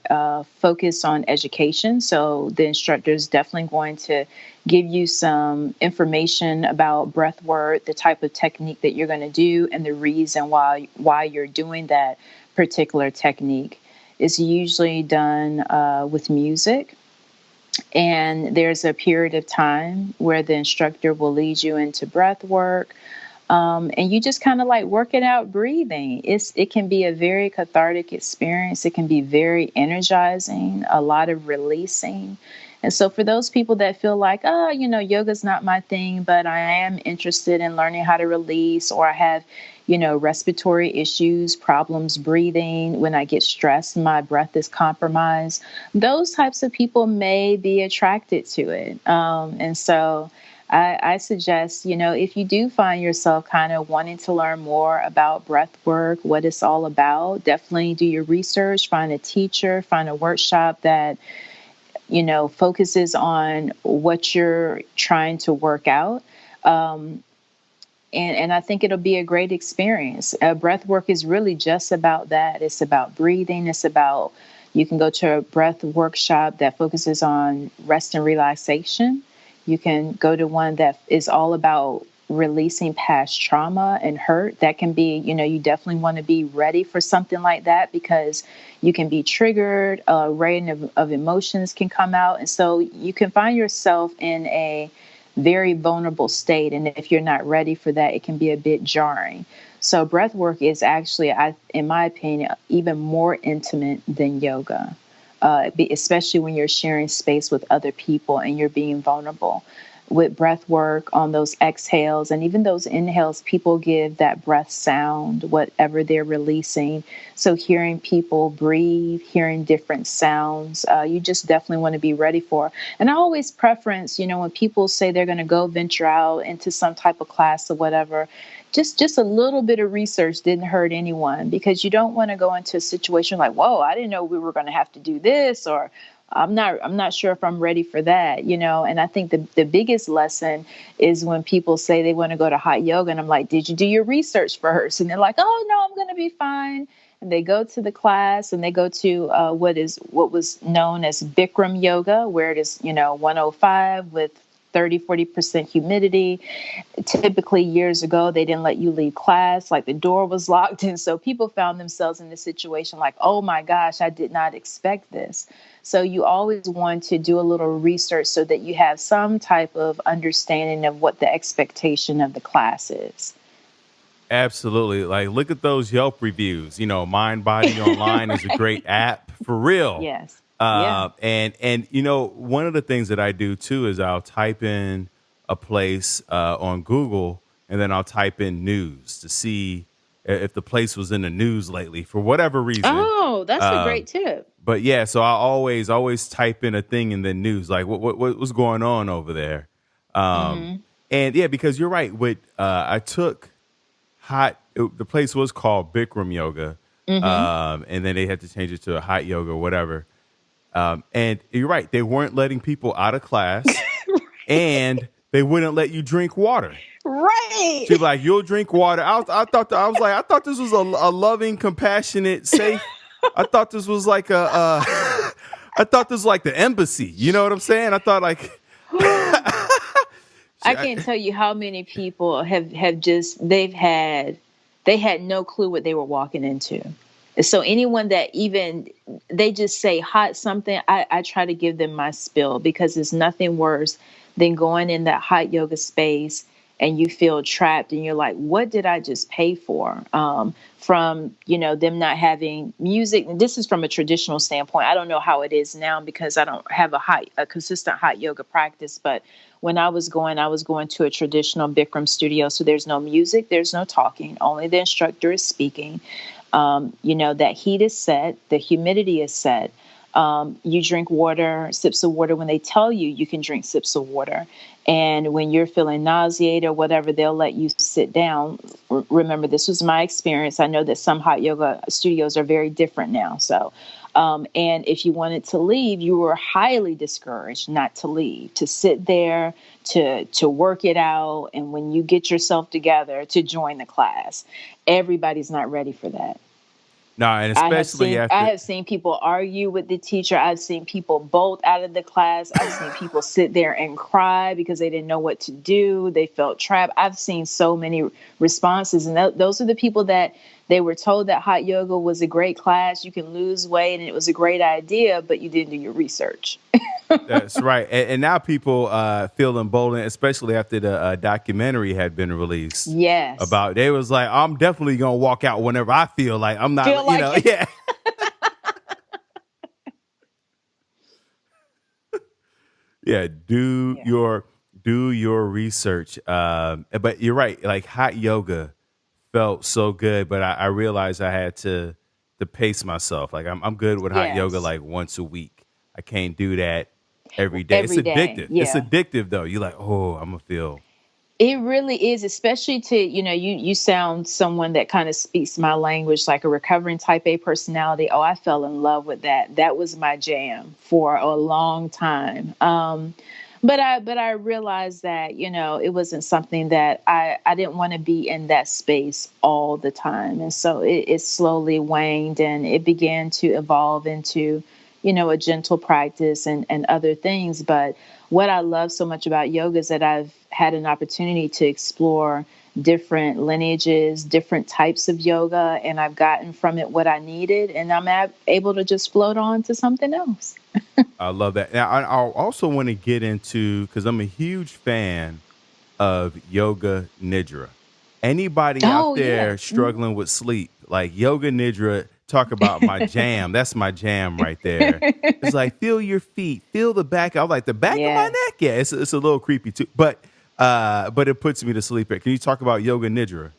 focused on education. So the instructor is definitely going to give you some information about breath work, the type of technique that you're going to do, and the reason why you're doing that particular technique. It's usually done with music. And there's a period of time where the instructor will lead you into breath work, and you just kind of like work it out breathing. It can be a very cathartic experience. It can be very energizing, a lot of releasing. And so for those people that feel like, oh, yoga's not my thing, but I am interested in learning how to release, or I have, respiratory issues, problems breathing, when I get stressed, my breath is compromised. Those types of people may be attracted to it. And so I suggest, if you do find yourself kind of wanting to learn more about breath work, what it's all about, definitely do your research, find a teacher, find a workshop that, focuses on what you're trying to work out. Um, and I think it'll be a great experience. Breath work is really just about that. It's about breathing. It's about, you can go to a breath workshop that focuses on rest and relaxation. You can go to one that is all about releasing past trauma and hurt. That can be, you definitely want to be ready for something like that because you can be triggered, a range of emotions can come out. And so you can find yourself in a very vulnerable state. And if you're not ready for that, it can be a bit jarring. So breath work is actually, in my opinion, even more intimate than yoga, especially when you're sharing space with other people and you're being vulnerable. With breath work on those exhales and even those inhales, people give that breath sound, whatever they're releasing. So hearing people breathe, hearing different sounds, you just definitely want to be ready for. And I always preference, when people say they're going to go venture out into some type of class or whatever, just a little bit of research didn't hurt anyone, because you don't want to go into a situation like, whoa, I didn't know we were going to have to do this, or I'm not sure if I'm ready for that. And I think the biggest lesson is when people say they want to go to hot yoga, and I'm like, did you do your research first? And they're like, oh no, I'm going to be fine. And they go to the class and they go to what was known as Bikram yoga, where it is 105 with 30-40% humidity. Typically years ago, they didn't let you leave class, like the door was locked. And so people found themselves in this situation like, oh my gosh, I did not expect this. So you always want to do a little research so that you have some type of understanding of what the expectation of the class is. Absolutely. Like, look at those Yelp reviews. Mind Body Online is a great app for real. Yes. Yeah. And one of the things that I do too is I'll type in a place on Google, and then I'll type in news to see if the place was in the news lately for whatever reason. Oh, that's a great Um, tip. but yeah, so I always type in a thing in the news, like what's going on over there. Um, Mhm. and yeah, because you're right. With I took the place was called Bikram Yoga, Mhm. and then they had to change it to a hot yoga or whatever. And you're right, they weren't letting people out of class, and they wouldn't let you drink water. Right. She'd be like, "You'll drink water." I was like, I thought this was a loving, compassionate, safe. I thought this was like I thought this was like the embassy. You know what I'm saying? I thought like, I can't tell you how many people have just they had no clue what they were walking into. So anyone that even they just say hot something, I try to give them my spill because there's nothing worse than going in that hot yoga space and you feel trapped and you're like, what did I just pay for? From them not having music. And this is from a traditional standpoint. I don't know how it is now because I don't have a consistent hot yoga practice. But when I was going to a traditional Bikram studio. So there's no music, there's no talking, only the instructor is speaking. That heat is set, the humidity is set. You drink water, sips of water when they tell you you can drink sips of water. And when you're feeling nauseated or whatever, they'll let you sit down. Remember, this was my experience. I know that some hot yoga studios are very different now. So, and if you wanted to leave, you were highly discouraged not to leave, to sit there, to work it out. And when you get yourself together to join the class, everybody's not ready for that. no, and especially I after. have seen people argue with the teacher. I've seen people bolt out of the class. I've seen people sit there and cry because they didn't know what to do. They felt trapped. I've seen so many responses, and those are the people that they were told that hot yoga was a great class. You can lose weight, and it was a great idea, but you didn't do your research. That's right. And now people feel emboldened, especially after the documentary had been released Yes, about, they was like, I'm definitely going to walk out whenever I feel like I'm feel not, like it. yeah. Yeah. Yeah. Do your research. But you're right. Like hot yoga felt so good, but I realized I had to pace myself. Like I'm good with hot yoga Yes, like once a week. I can't do that every day. It's every day. addictive. It's Yeah. addictive though. You're like, oh, I'm gonna feel. It really is, especially to, you sound someone that kind of speaks my language, like a recovering type A personality. Oh, I fell in love with that. That was my jam for a long time. But I realized that, it wasn't something that I didn't want to be in that space all the time. And so it slowly waned and it began to evolve into, a gentle practice and other things. But what I love so much about yoga is that I've had an opportunity to explore different lineages, different types of yoga, and I've gotten from it what I needed, and I'm able to just float on to something else. I love that. Now I also want to get into, because I'm a huge fan of yoga nidra. Anybody out Oh, there yeah. Mhm. struggling with sleep, like yoga nidra, talk about my jam. That's my jam right there. It's like, feel your feet, feel the back. I'm like, the back of my Yes. neck. Yeah, it's a little creepy too, but it puts me to sleep. Can you talk about yoga nidra?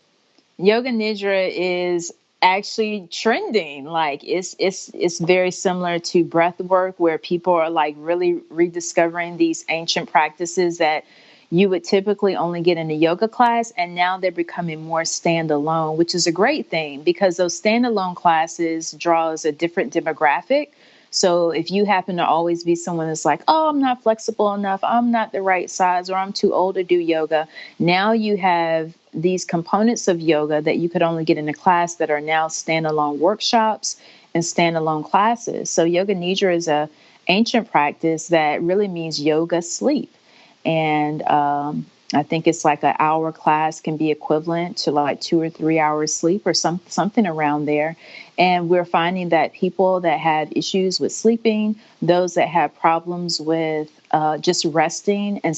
Yoga Nidra is actually trending. Like it's very similar to breath work where people are like really rediscovering these ancient practices that you would typically only get in a yoga class, and now they're becoming more standalone, which is a great thing because those standalone classes draws a different demographic. So if you happen to always be someone that's like, oh, I'm not flexible enough, I'm not the right size, or I'm too old to do yoga, now you have these components of yoga that you could only get in a class that are now standalone workshops and standalone classes. So yoga nidra is a ancient practice that really means yoga sleep. And I think it's like an hour class can be equivalent to like 2 or 3 hours sleep or something around there. And we're finding that people that had issues with sleeping, those that have problems with just resting and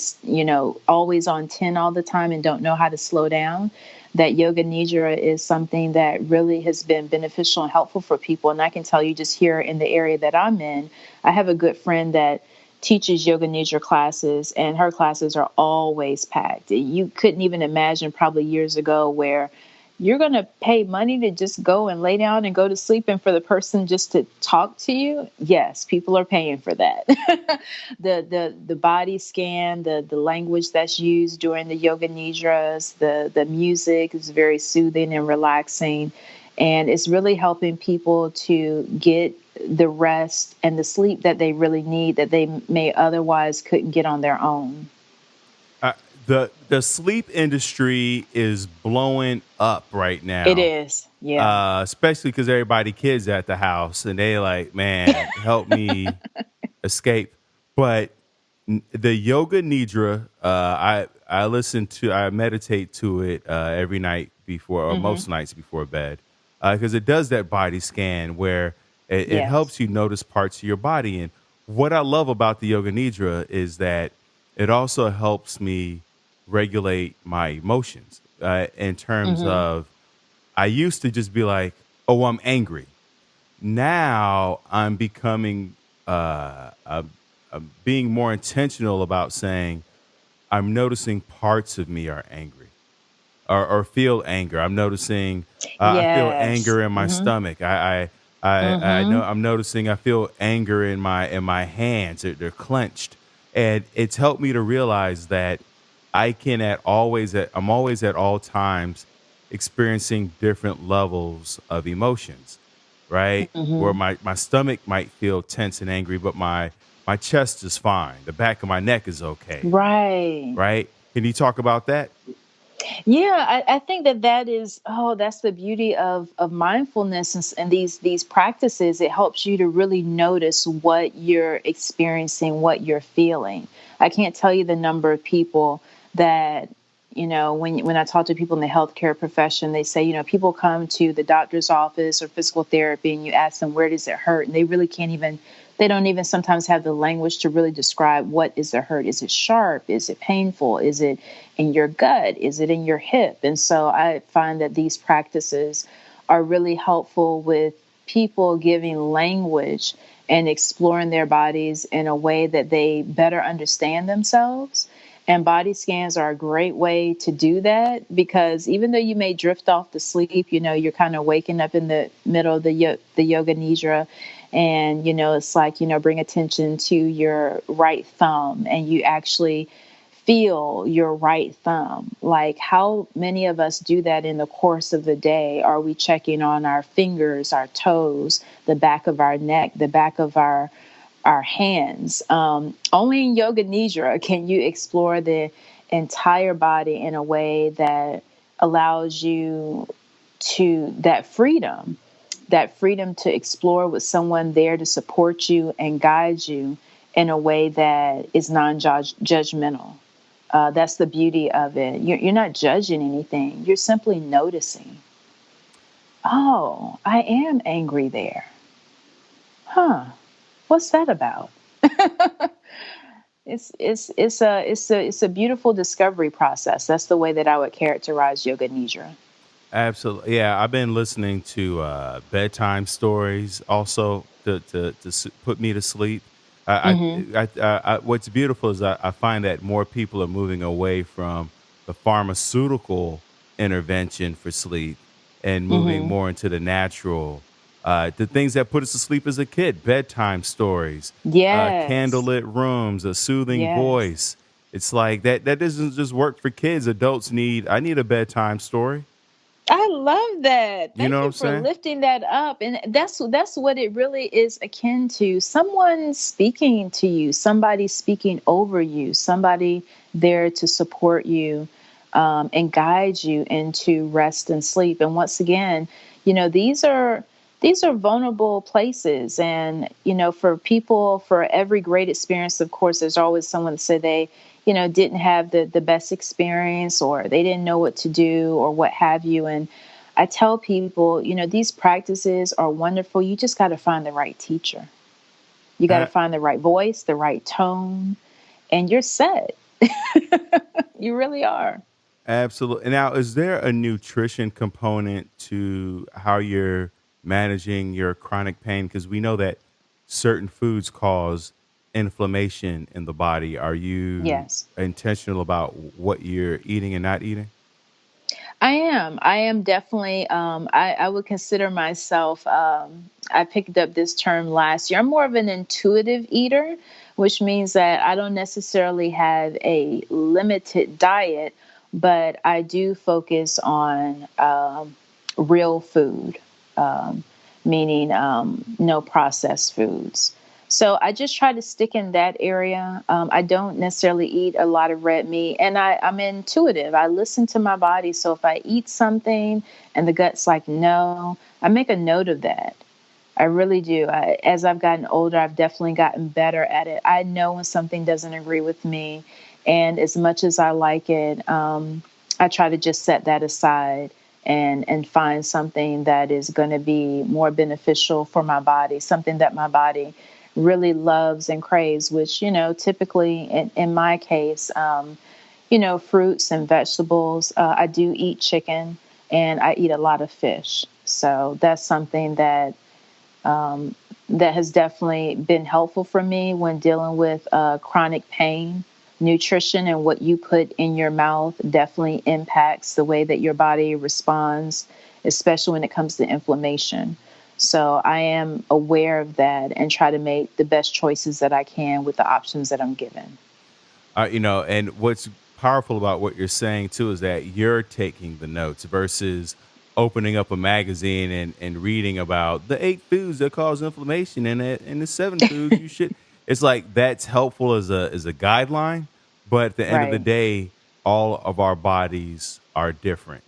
always on 10 all the time and don't know how to slow down, that yoga nidra is something that really has been beneficial and helpful for people. And I can tell you just here in the area that I'm in, I have a good friend that teaches yoga nidra classes, and her classes are always packed. You couldn't even imagine probably years ago where you're going to pay money to just go and lay down and go to sleep and for the person just to talk to you. Yes, people are paying for that. The body scan, the language that's used during the yoga nidras, the music is very soothing and relaxing, and it's really helping people to get the rest and the sleep that they really need that they may otherwise couldn't get on their own. Uh, the sleep industry is blowing up right It now, is. Yeah. especially because everybody kids at the house and they like, man, help me escape. But the yoga nidra, I meditate to it every night before, or Hmm. most nights before bed, because it does that body scan where it Yes. helps you notice parts of your body. And what I love about the yoga nidra is that it also helps me regulate my emotions in terms Hmm. of I used to just be like, oh, I'm angry. Now I'm becoming I'm being more intentional about saying I'm noticing parts of me are angry or feel anger. I'm noticing I feel Yes. anger in my Hmm. stomach. I know Hmm. I'm noticing I feel anger in my hands. They're clenched, and it's helped me to realize that I'm always at all times experiencing different levels of emotions, right? Where Hmm. my stomach might feel tense and angry, but my chest is fine. The back of my neck is okay, Right. right? Can you talk about that? Yeah, I think that that is, oh, that's the beauty of mindfulness and these practices. It helps you to really notice what you're experiencing, what you're feeling. I can't tell you the number of people that, when I talk to people in the healthcare profession, they say, people come to the doctor's office or physical therapy and you ask them, where does it hurt? And they really can't even, they don't even sometimes have the language to really describe what is the hurt. Is it sharp? Is it painful? Is it in your gut? Is it in your hip? And so I find that these practices are really helpful with people giving language and exploring their bodies in a way that they better understand themselves. And body scans are a great way to do that because even though you may drift off to sleep, you're kind of waking up in the middle of the yoga nidra, and it's like bring attention to your right thumb, and you actually feel your right thumb. Like, how many of us do that in the course of the day? Are we checking on our fingers, our toes, the back of our neck, the back of our hands? Only in yoga nidra can you explore the entire body in a way that allows you to that freedom to explore with someone there to support you and guide you in a way that is non-judgmental. That's the beauty of it. You're not judging anything. You're simply noticing. Oh, I am angry there. Huh? What's that about? It's a beautiful discovery process. That's the way that I would characterize yoga nidra. Absolutely. Yeah, I've been listening to bedtime stories also to put me to sleep. Hmm. What's beautiful is I find that more people are moving away from the pharmaceutical intervention for sleep and moving Hmm. more into the natural, the things that put us to sleep as a kid, bedtime stories, Yes. candlelit rooms, a soothing Yes. voice. It's like that doesn't just work for kids. Adults I need a bedtime story. I love that. You know Thank what you I'm for saying? lifting that up. And that's what it really is akin to. Someone speaking to you, somebody speaking over you, somebody there to support you, and guide you into rest and sleep. And once again, these are vulnerable places. And for people, for every great experience, of course, there's always someone that said they didn't have the best experience, or they didn't know what to do, or what have you. And I tell people, these practices are wonderful. You just got to find the right teacher. You got to A- find the right voice, the right tone, and you're set. You really are. Absolutely. Now, is there a nutrition component to how you're managing your chronic pain? Because we know that certain foods cause inflammation in the body, are you Yes. intentional about what you're eating and not eating? I am. I am definitely. I would consider myself. I picked up this term last year. I'm more of an intuitive eater, which means that I don't necessarily have a limited diet, but I do focus on real food, um, meaning no processed foods. So I just try to stick in that area. I don't necessarily eat a lot of red meat, and I'm intuitive. I listen to my body. So if I eat something and the gut's like no, I make a note of that. I really do. As I've gotten older, I've definitely gotten better at it. I know when something doesn't agree with me, and as much as I like it, I try to just set that aside and find something that is going to be more beneficial for my body, something that my body really loves and craves. Which typically in my case, fruits and vegetables. I do eat chicken, and I eat a lot of fish. So that's something um, that has definitely been helpful for me when dealing with chronic pain. Nutrition and what you put in your mouth definitely impacts the way that your body responds, especially when it comes to inflammation. So I am aware of that and try to make the best choices that I can with the options that I'm given. And what's powerful about what you're saying too is that you're taking the notes versus opening up a magazine and reading about the 8 foods that cause inflammation and the 7 foods you should. It's like that's helpful as a guideline, but at the end of the Right, day, all of our bodies are different,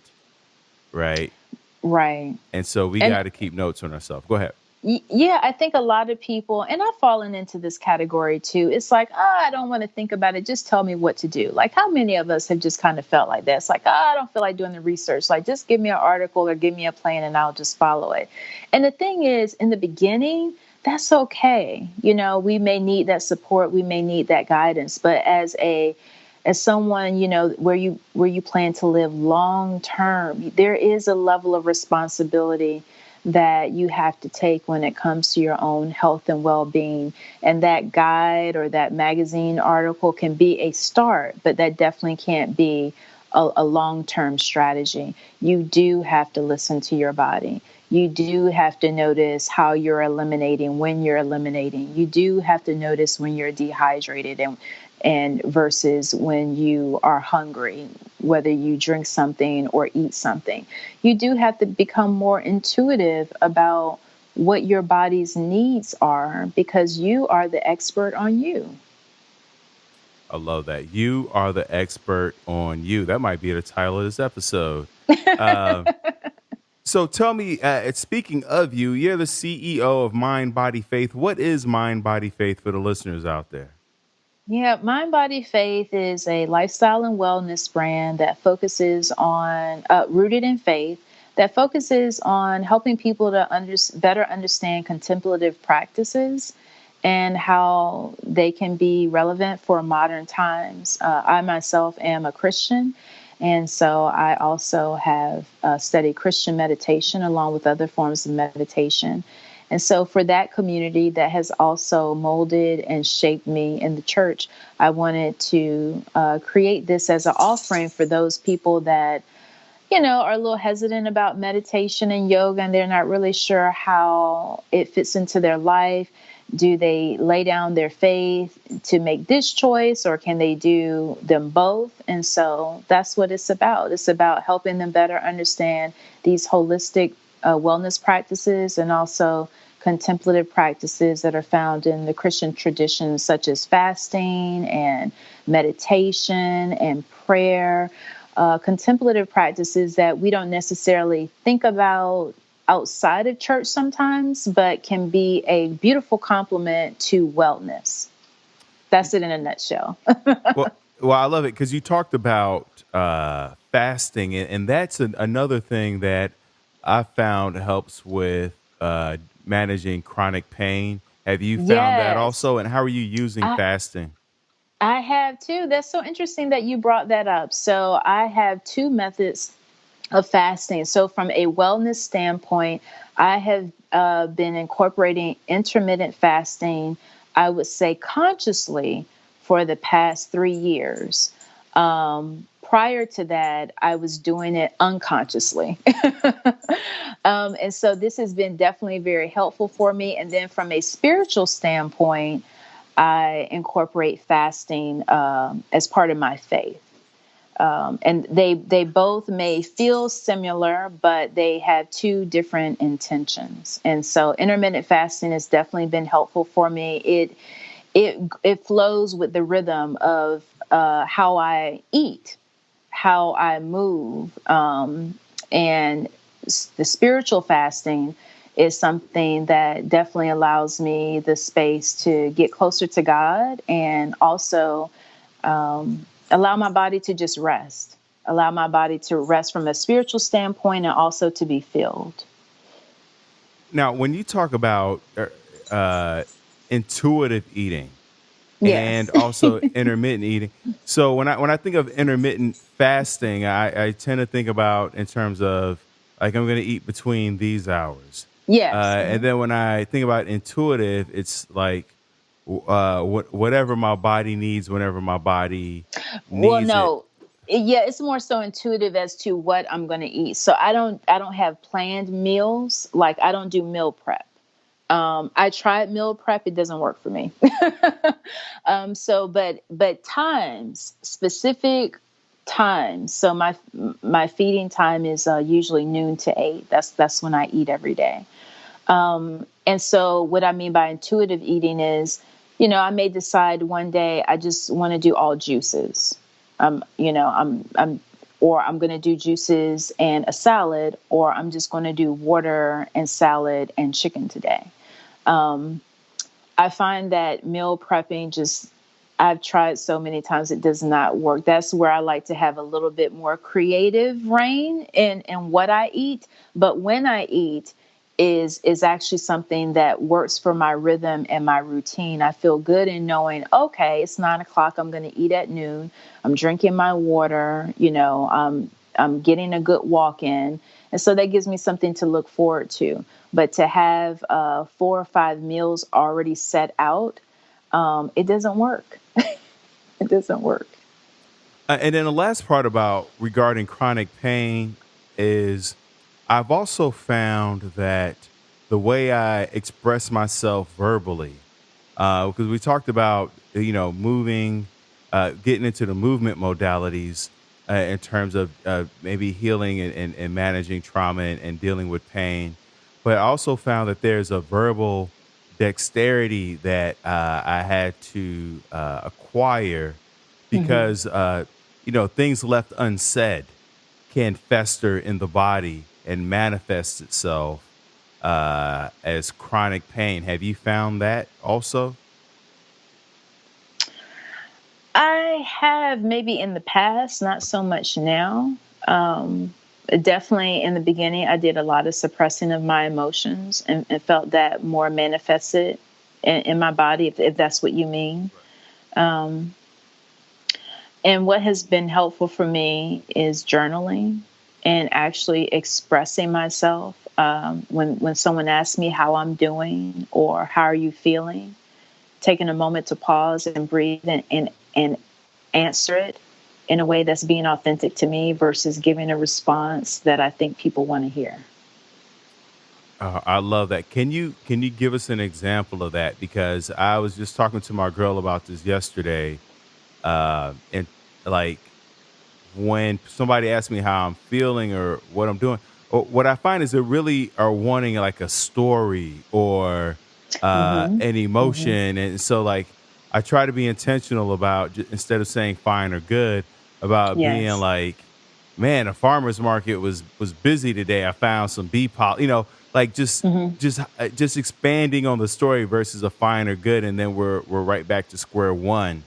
right? right. And so we And got to keep notes on ourselves. Go ahead. Yeah, I think a lot of people, and I've fallen into this category too. It's like, I don't want to think about it. Just tell me what to do. Like, how many of us have just kind of felt like that? It's like, I don't feel like doing the research. Like, just give me an article or give me a plan and I'll just follow it. And the thing is, in the beginning, that's okay. We may need that support, we may need that guidance, but as someone where you plan to live long term, there is a level of responsibility that you have to take when it comes to your own health and well-being. And that guide or that magazine article can be a start, but that definitely can't be a long-term strategy. You do have to listen to your body. You do have to notice how you're eliminating, when you're eliminating. You do have to notice when you're dehydrated and versus when you are hungry, whether you drink something or eat something. You do have to become more intuitive about what your body's needs are because you are the expert on you. I love that. You are the expert on you. That might be the title of this episode. Um, So tell me, speaking of you, you're the CEO of Mind Body Faith. What is Mind Body Faith for the listeners out there? Yeah, Mind Body Faith is a lifestyle and wellness brand that focuses on rooted in faith, that focuses on helping people to better understand contemplative practices and how they can be relevant for modern times. I myself am a Christian, and so I also have studied Christian meditation along with other forms of meditation. And so, for that community that has also molded and shaped me in the church, I wanted to create this as an offering for those people that, are a little hesitant about meditation and yoga, and they're not really sure how it fits into their life. Do they lay down their faith to make this choice, or can they do them both? And so that's what it's about. It's about helping them better understand these holistic wellness practices and also contemplative practices that are found in the Christian traditions, such as fasting and meditation and prayer. Contemplative practices that we don't necessarily think about outside of church sometimes, but can be a beautiful complement to wellness. That's it in a nutshell. Well, I love it because you talked about fasting, and that's another thing that I found helps with managing chronic pain. Have you found that Yes, also? And how are you using I, fasting? I have too. That's so interesting that you brought that up. So I have two methods of fasting. So, from a wellness standpoint, I have been incorporating intermittent fasting I would say consciously for the past 3 years. Prior to that, I was doing it unconsciously. And so this has been definitely very helpful for me. And then from a spiritual standpoint, I incorporate fasting as part of my faith. And they both may feel similar, but they have two different intentions. And so intermittent fasting has definitely been helpful for me. It flows with the rhythm of how I eat, how I move, and the spiritual fasting is something that definitely allows me the space to get closer to God and also allow my body to just rest, allow my body to rest from a spiritual standpoint and also to be filled. Now, when you talk about intuitive eating and Yes. also intermittent eating, so when I think of intermittent fasting, I tend to think about in terms of like I'm going to eat between these hours, Yes. and then when I think about intuitive, it's like whatever my body needs, whenever my body Well, needs it. no. Yeah, it's more so intuitive as to what I'm going to eat. So I don't have planned meals. Like I don't do meal prep. I tried meal prep; it doesn't work for me. But times, specific times. So my feeding time is usually noon to 8. That's when I eat every day. And so what I mean by intuitive eating is, I may decide one day I just want to do all juices. Or I'm going to do juices and a salad, or I'm just going to do water and salad and chicken today. Um, I find that meal prepping I've tried so many times, it does not work. That's where I like to have a little bit more creative reign in what I eat. But when I eat is actually something that works for my rhythm and my routine. I feel good in knowing, okay, it's 9 o'clock. I'm going to eat at noon. I'm drinking my water, I'm getting a good walk in. And so that gives me something to look forward to. But to have 4 or 5 meals already set out, it doesn't work. It doesn't work. And then the last part about regarding chronic pain is I've also found that the way I express myself verbally, because we talked about, moving, getting into the movement modalities in terms of maybe healing and managing trauma and dealing with pain. But I also found that there's a verbal dexterity that I had to acquire Hmm. because things left unsaid can fester in the body and manifest itself as chronic pain. Have you found that also? I have maybe in the past, not so much now. Um, Definitely in the beginning, I did a lot of suppressing of my emotions and felt that more manifested in my body, if that's what you mean. Right. Um, and what has been helpful for me is journaling and actually expressing myself. When someone asks me how I'm doing or how are you feeling, taking a moment to pause and breathe and answer it in a way that's being authentic to me versus giving a response that I think people want to hear. I love that. Can you give us an example of that? Because I was just talking to my girl about this yesterday, and like when somebody asks me how I'm feeling or what I'm doing, or what I find is they really are wanting like a story or Hmm. an Hmm. emotion, and so like I try to be intentional about instead of saying fine or good about being Yes. like, man, a farmer's market was busy today. I found some bee pollen, like Hmm. just expanding on the story versus a fine or good, and then we're right back to square one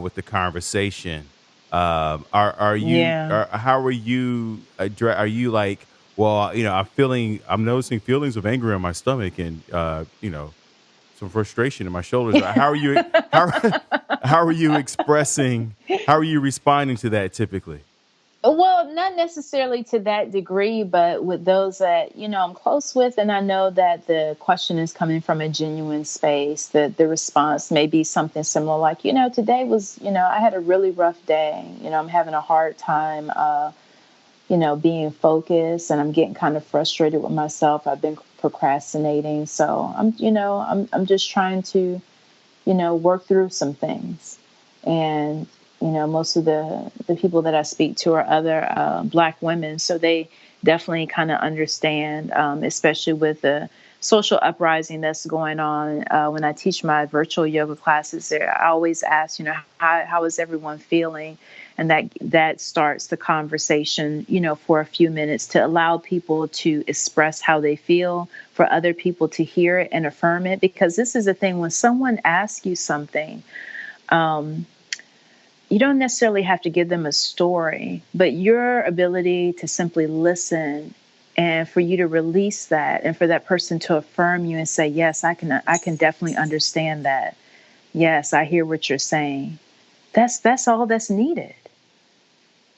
with the conversation. Are you Yeah. how are you are you like, well, I'm noticing feelings of anger in my stomach and some frustration in my shoulders. How are you how how are you expressing how are you responding to that typically? Well, not necessarily to that degree, but with those that, I'm close with, and I know that the question is coming from a genuine space, that the response may be something similar like, today was, I had a really rough day. I'm having a hard time, being focused, and I'm getting kind of frustrated with myself. I've been procrastinating. So I'm just trying to, work through some things. And, most of the people that I speak to are other Black women. So they definitely kind of understand, especially with the social uprising that's going on. When I teach my virtual yoga classes there, I always ask, how is everyone feeling? And that starts the conversation, for a few minutes to allow people to express how they feel, for other people to hear it and affirm it. Because this is the thing, when someone asks you something, um, you don't necessarily have to give them a story, but your ability to simply listen and for you to release that and for that person to affirm you and say, yes, I can definitely understand that. Yes, I hear what you're saying. That's all that's needed.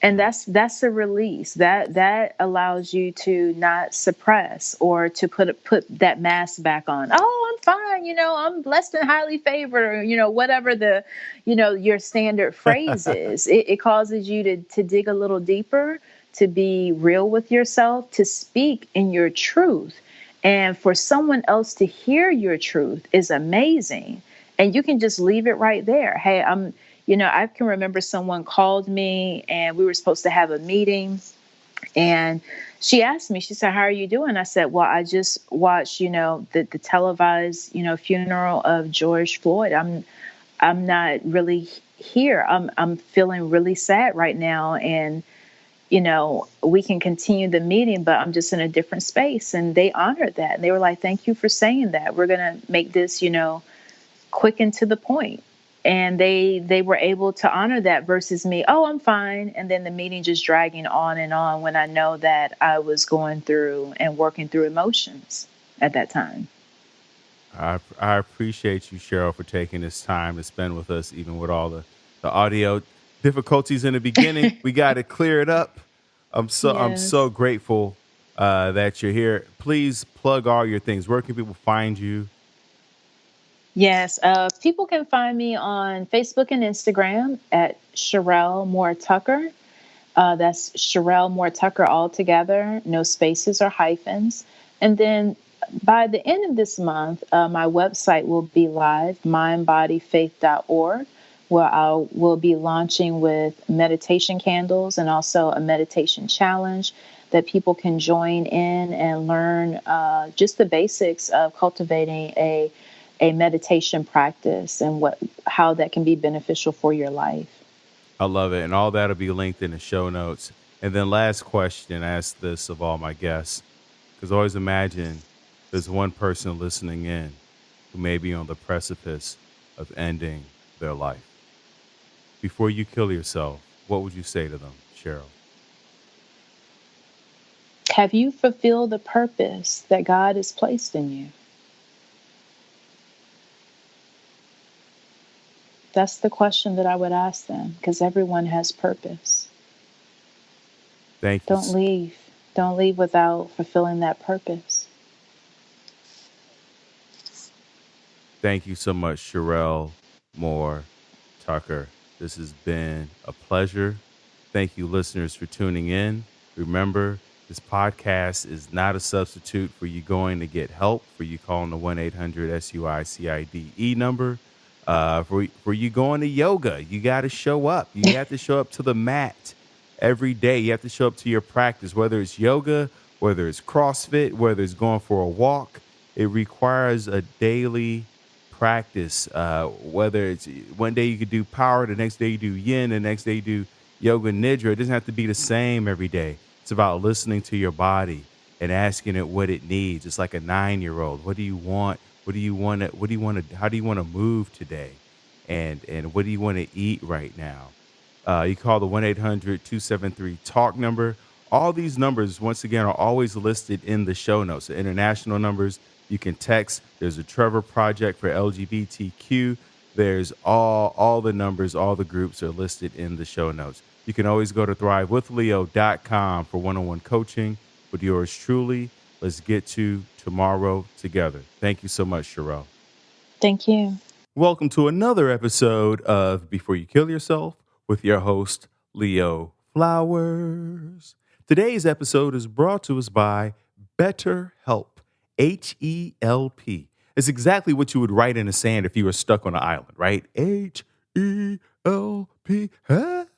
And that's a release that allows you to not suppress or to put that mask back on. Oh, I'm fine, I'm blessed and highly favored, or whatever the your standard phrase is. It causes you to dig a little deeper, to be real with yourself, to speak in your truth, and for someone else to hear your truth is amazing. And you can just leave it right there. Hey, I can remember someone called me and we were supposed to have a meeting, and she asked me, she said, how are you doing? I said, well, I just watched, the televised, funeral of George Floyd. I'm not really here. I'm feeling really sad right now. And, we can continue the meeting, but I'm just in a different space. And they honored that. And they were like, thank you for saying that. We're going to make this, quick and to the point. And they were able to honor that versus me, oh, I'm fine, and then the meeting just dragging on and on when I know that I was going through and working through emotions at that time. I appreciate you, Cheryl, for taking this time to spend with us, even with all the audio difficulties in the beginning. We got to clear it up. I'm so Yes. grateful that you're here. Please plug all your things. Where can people find you? Yes. People can find me on Facebook and Instagram at Sherrell Moore Tucker. That's Sherrell Moore Tucker all together, no spaces or hyphens. And then by the end of this month, my website will be live, mindbodyfaith.org, where I will be launching with meditation candles and also a meditation challenge that people can join in and learn just the basics of cultivating a meditation practice and how that can be beneficial for your life. I love it. And all that'll be linked in the show notes. And then last question, I ask this of all my guests, because always imagine there's one person listening in who may be on the precipice of ending their life. Before you kill yourself, what would you say to them, Cheryl? Have you fulfilled the purpose that God has placed in you? That's the question that I would ask them because everyone has purpose. Thank you. Don't leave. Don't leave without fulfilling that purpose. Thank you so much, Sherrell Moore Tucker. This has been a pleasure. Thank you, listeners, for tuning in. Remember, this podcast is not a substitute for you going to get help, for you calling the 1-800-SUICIDE number. For you going to yoga, you got to show up. You have to show up to the mat every day. You have to show up to your practice, whether it's yoga, whether it's CrossFit, whether it's going for a walk. It requires a daily practice. Whether it's one day you could do power, the next day you do yin, the next day you do yoga nidra. It doesn't have to be the same every day. It's about listening to your body and asking it what it needs. It's like a 9-year-old. What do you want? What do you want to, what do you want to, how do you want to move today? And what do you want to eat right now? You call the 1-800-273-TALK number. All these numbers, once again, are always listed in the show notes. The international numbers, you can text. There's a Trevor Project for LGBTQ. There's all the numbers, all the groups are listed in the show notes. You can always go to thrivewithleo.com for one-on-one coaching with yours truly. Let's get to tomorrow together. Thank you so much, Sherrell. Thank you. Welcome to another episode of Before You Kill Yourself with your host, Leo Flowers. Today's episode is brought to us by BetterHelp, H-E-L-P. It's exactly what you would write in the sand if you were stuck on an island, right? H-E-L-P, help.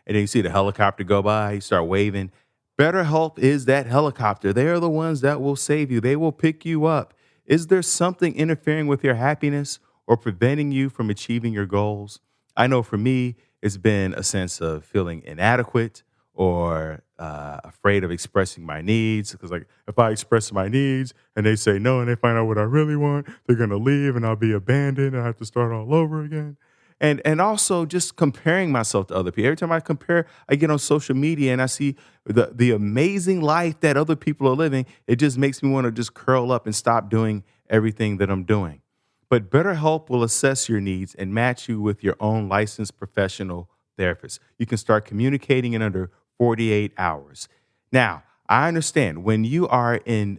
And then you see the helicopter go by, you start waving. BetterHelp is that helicopter. They are the ones that will save you. They will pick you up. Is there something interfering with your happiness or preventing you from achieving your goals? I know for me, it's been a sense of feeling inadequate or afraid of expressing my needs. Because like if I express my needs and they say no and they find out what I really want, they're going to leave and I'll be abandoned and I have to start all over again. And also just comparing myself to other people. Every time I compare, I get on social media and I see the amazing life that other people are living. It just makes me want to just curl up and stop doing everything that I'm doing. But BetterHelp will assess your needs and match you with your own licensed professional therapist. You can start communicating in under 48 hours. Now, I understand when you are in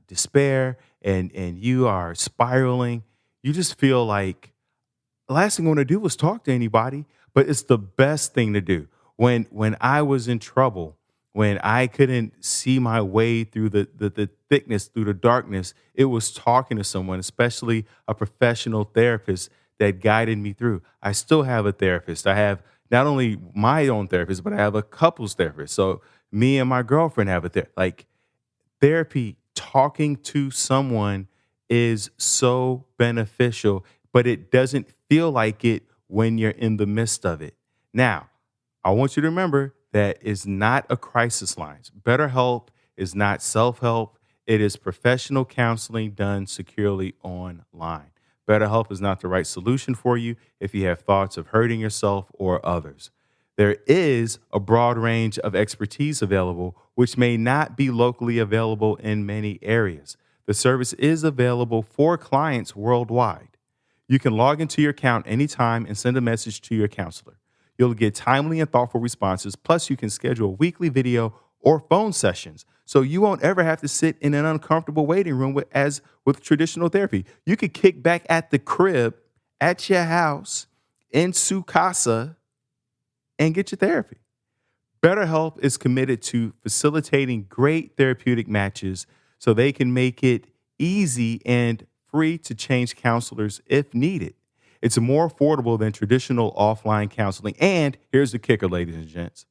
despair and you are spiraling, you just feel like the last thing I want to do is talk to anybody, but it's the best thing to do. When I was in trouble, when I couldn't see my way through the thickness, through the darkness, it was talking to someone, especially a professional therapist that guided me through. I still have a therapist. I have not only my own therapist, but I have a couples therapist. So me and my girlfriend have a therapist. Like therapy, talking to someone is so beneficial, but it doesn't feel like it when you're in the midst of it. Now, I want you to remember that is not a crisis line. BetterHelp is not self-help. It is professional counseling done securely online. BetterHelp is not the right solution for you if you have thoughts of hurting yourself or others. There is a broad range of expertise available, which may not be locally available in many areas. The service is available for clients worldwide. You can log into your account anytime and send a message to your counselor. You'll get timely and thoughtful responses. Plus, you can schedule weekly video or phone sessions, so you won't ever have to sit in an uncomfortable waiting room as with traditional therapy. You could kick back at the crib, at your house, in su casa, and get your therapy. BetterHelp is committed to facilitating great therapeutic matches so they can make it easy and free to change counselors if needed. It's more affordable than traditional offline counseling. And here's the kicker, ladies and gents.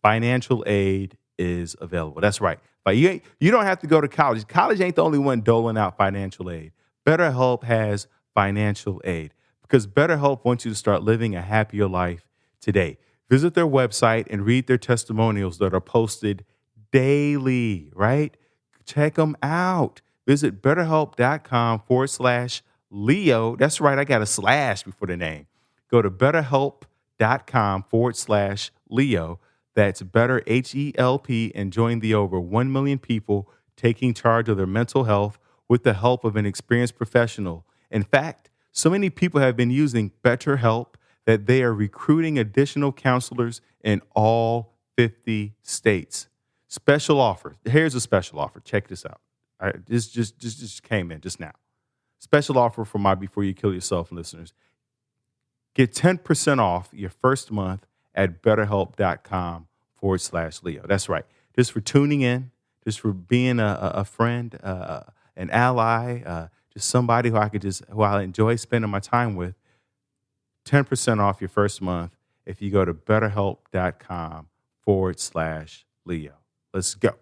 Financial aid is available. That's right. But you don't have to go to college. College ain't the only one doling out financial aid. BetterHelp has financial aid because BetterHelp wants you to start living a happier life today. Visit their website and read their testimonials that are posted daily, right? Check them out. Visit betterhelp.com/Leo. That's right. I got a slash before the name. Go to betterhelp.com/Leo. That's better, H-E-L-P, and join the over 1 million people taking charge of their mental health with the help of an experienced professional. In fact, so many people have been using BetterHelp that they are recruiting additional counselors in all 50 states. Special offer. Here's a special offer. Check this out. This just came in just now. Special offer for my Before You Kill Yourself listeners. Get 10% off your first month at betterhelp.com/Leo. That's right. Just for tuning in, just for being a friend, an ally, just somebody who I enjoy spending my time with. 10% off your first month if you go to betterhelp.com/Leo. Let's go.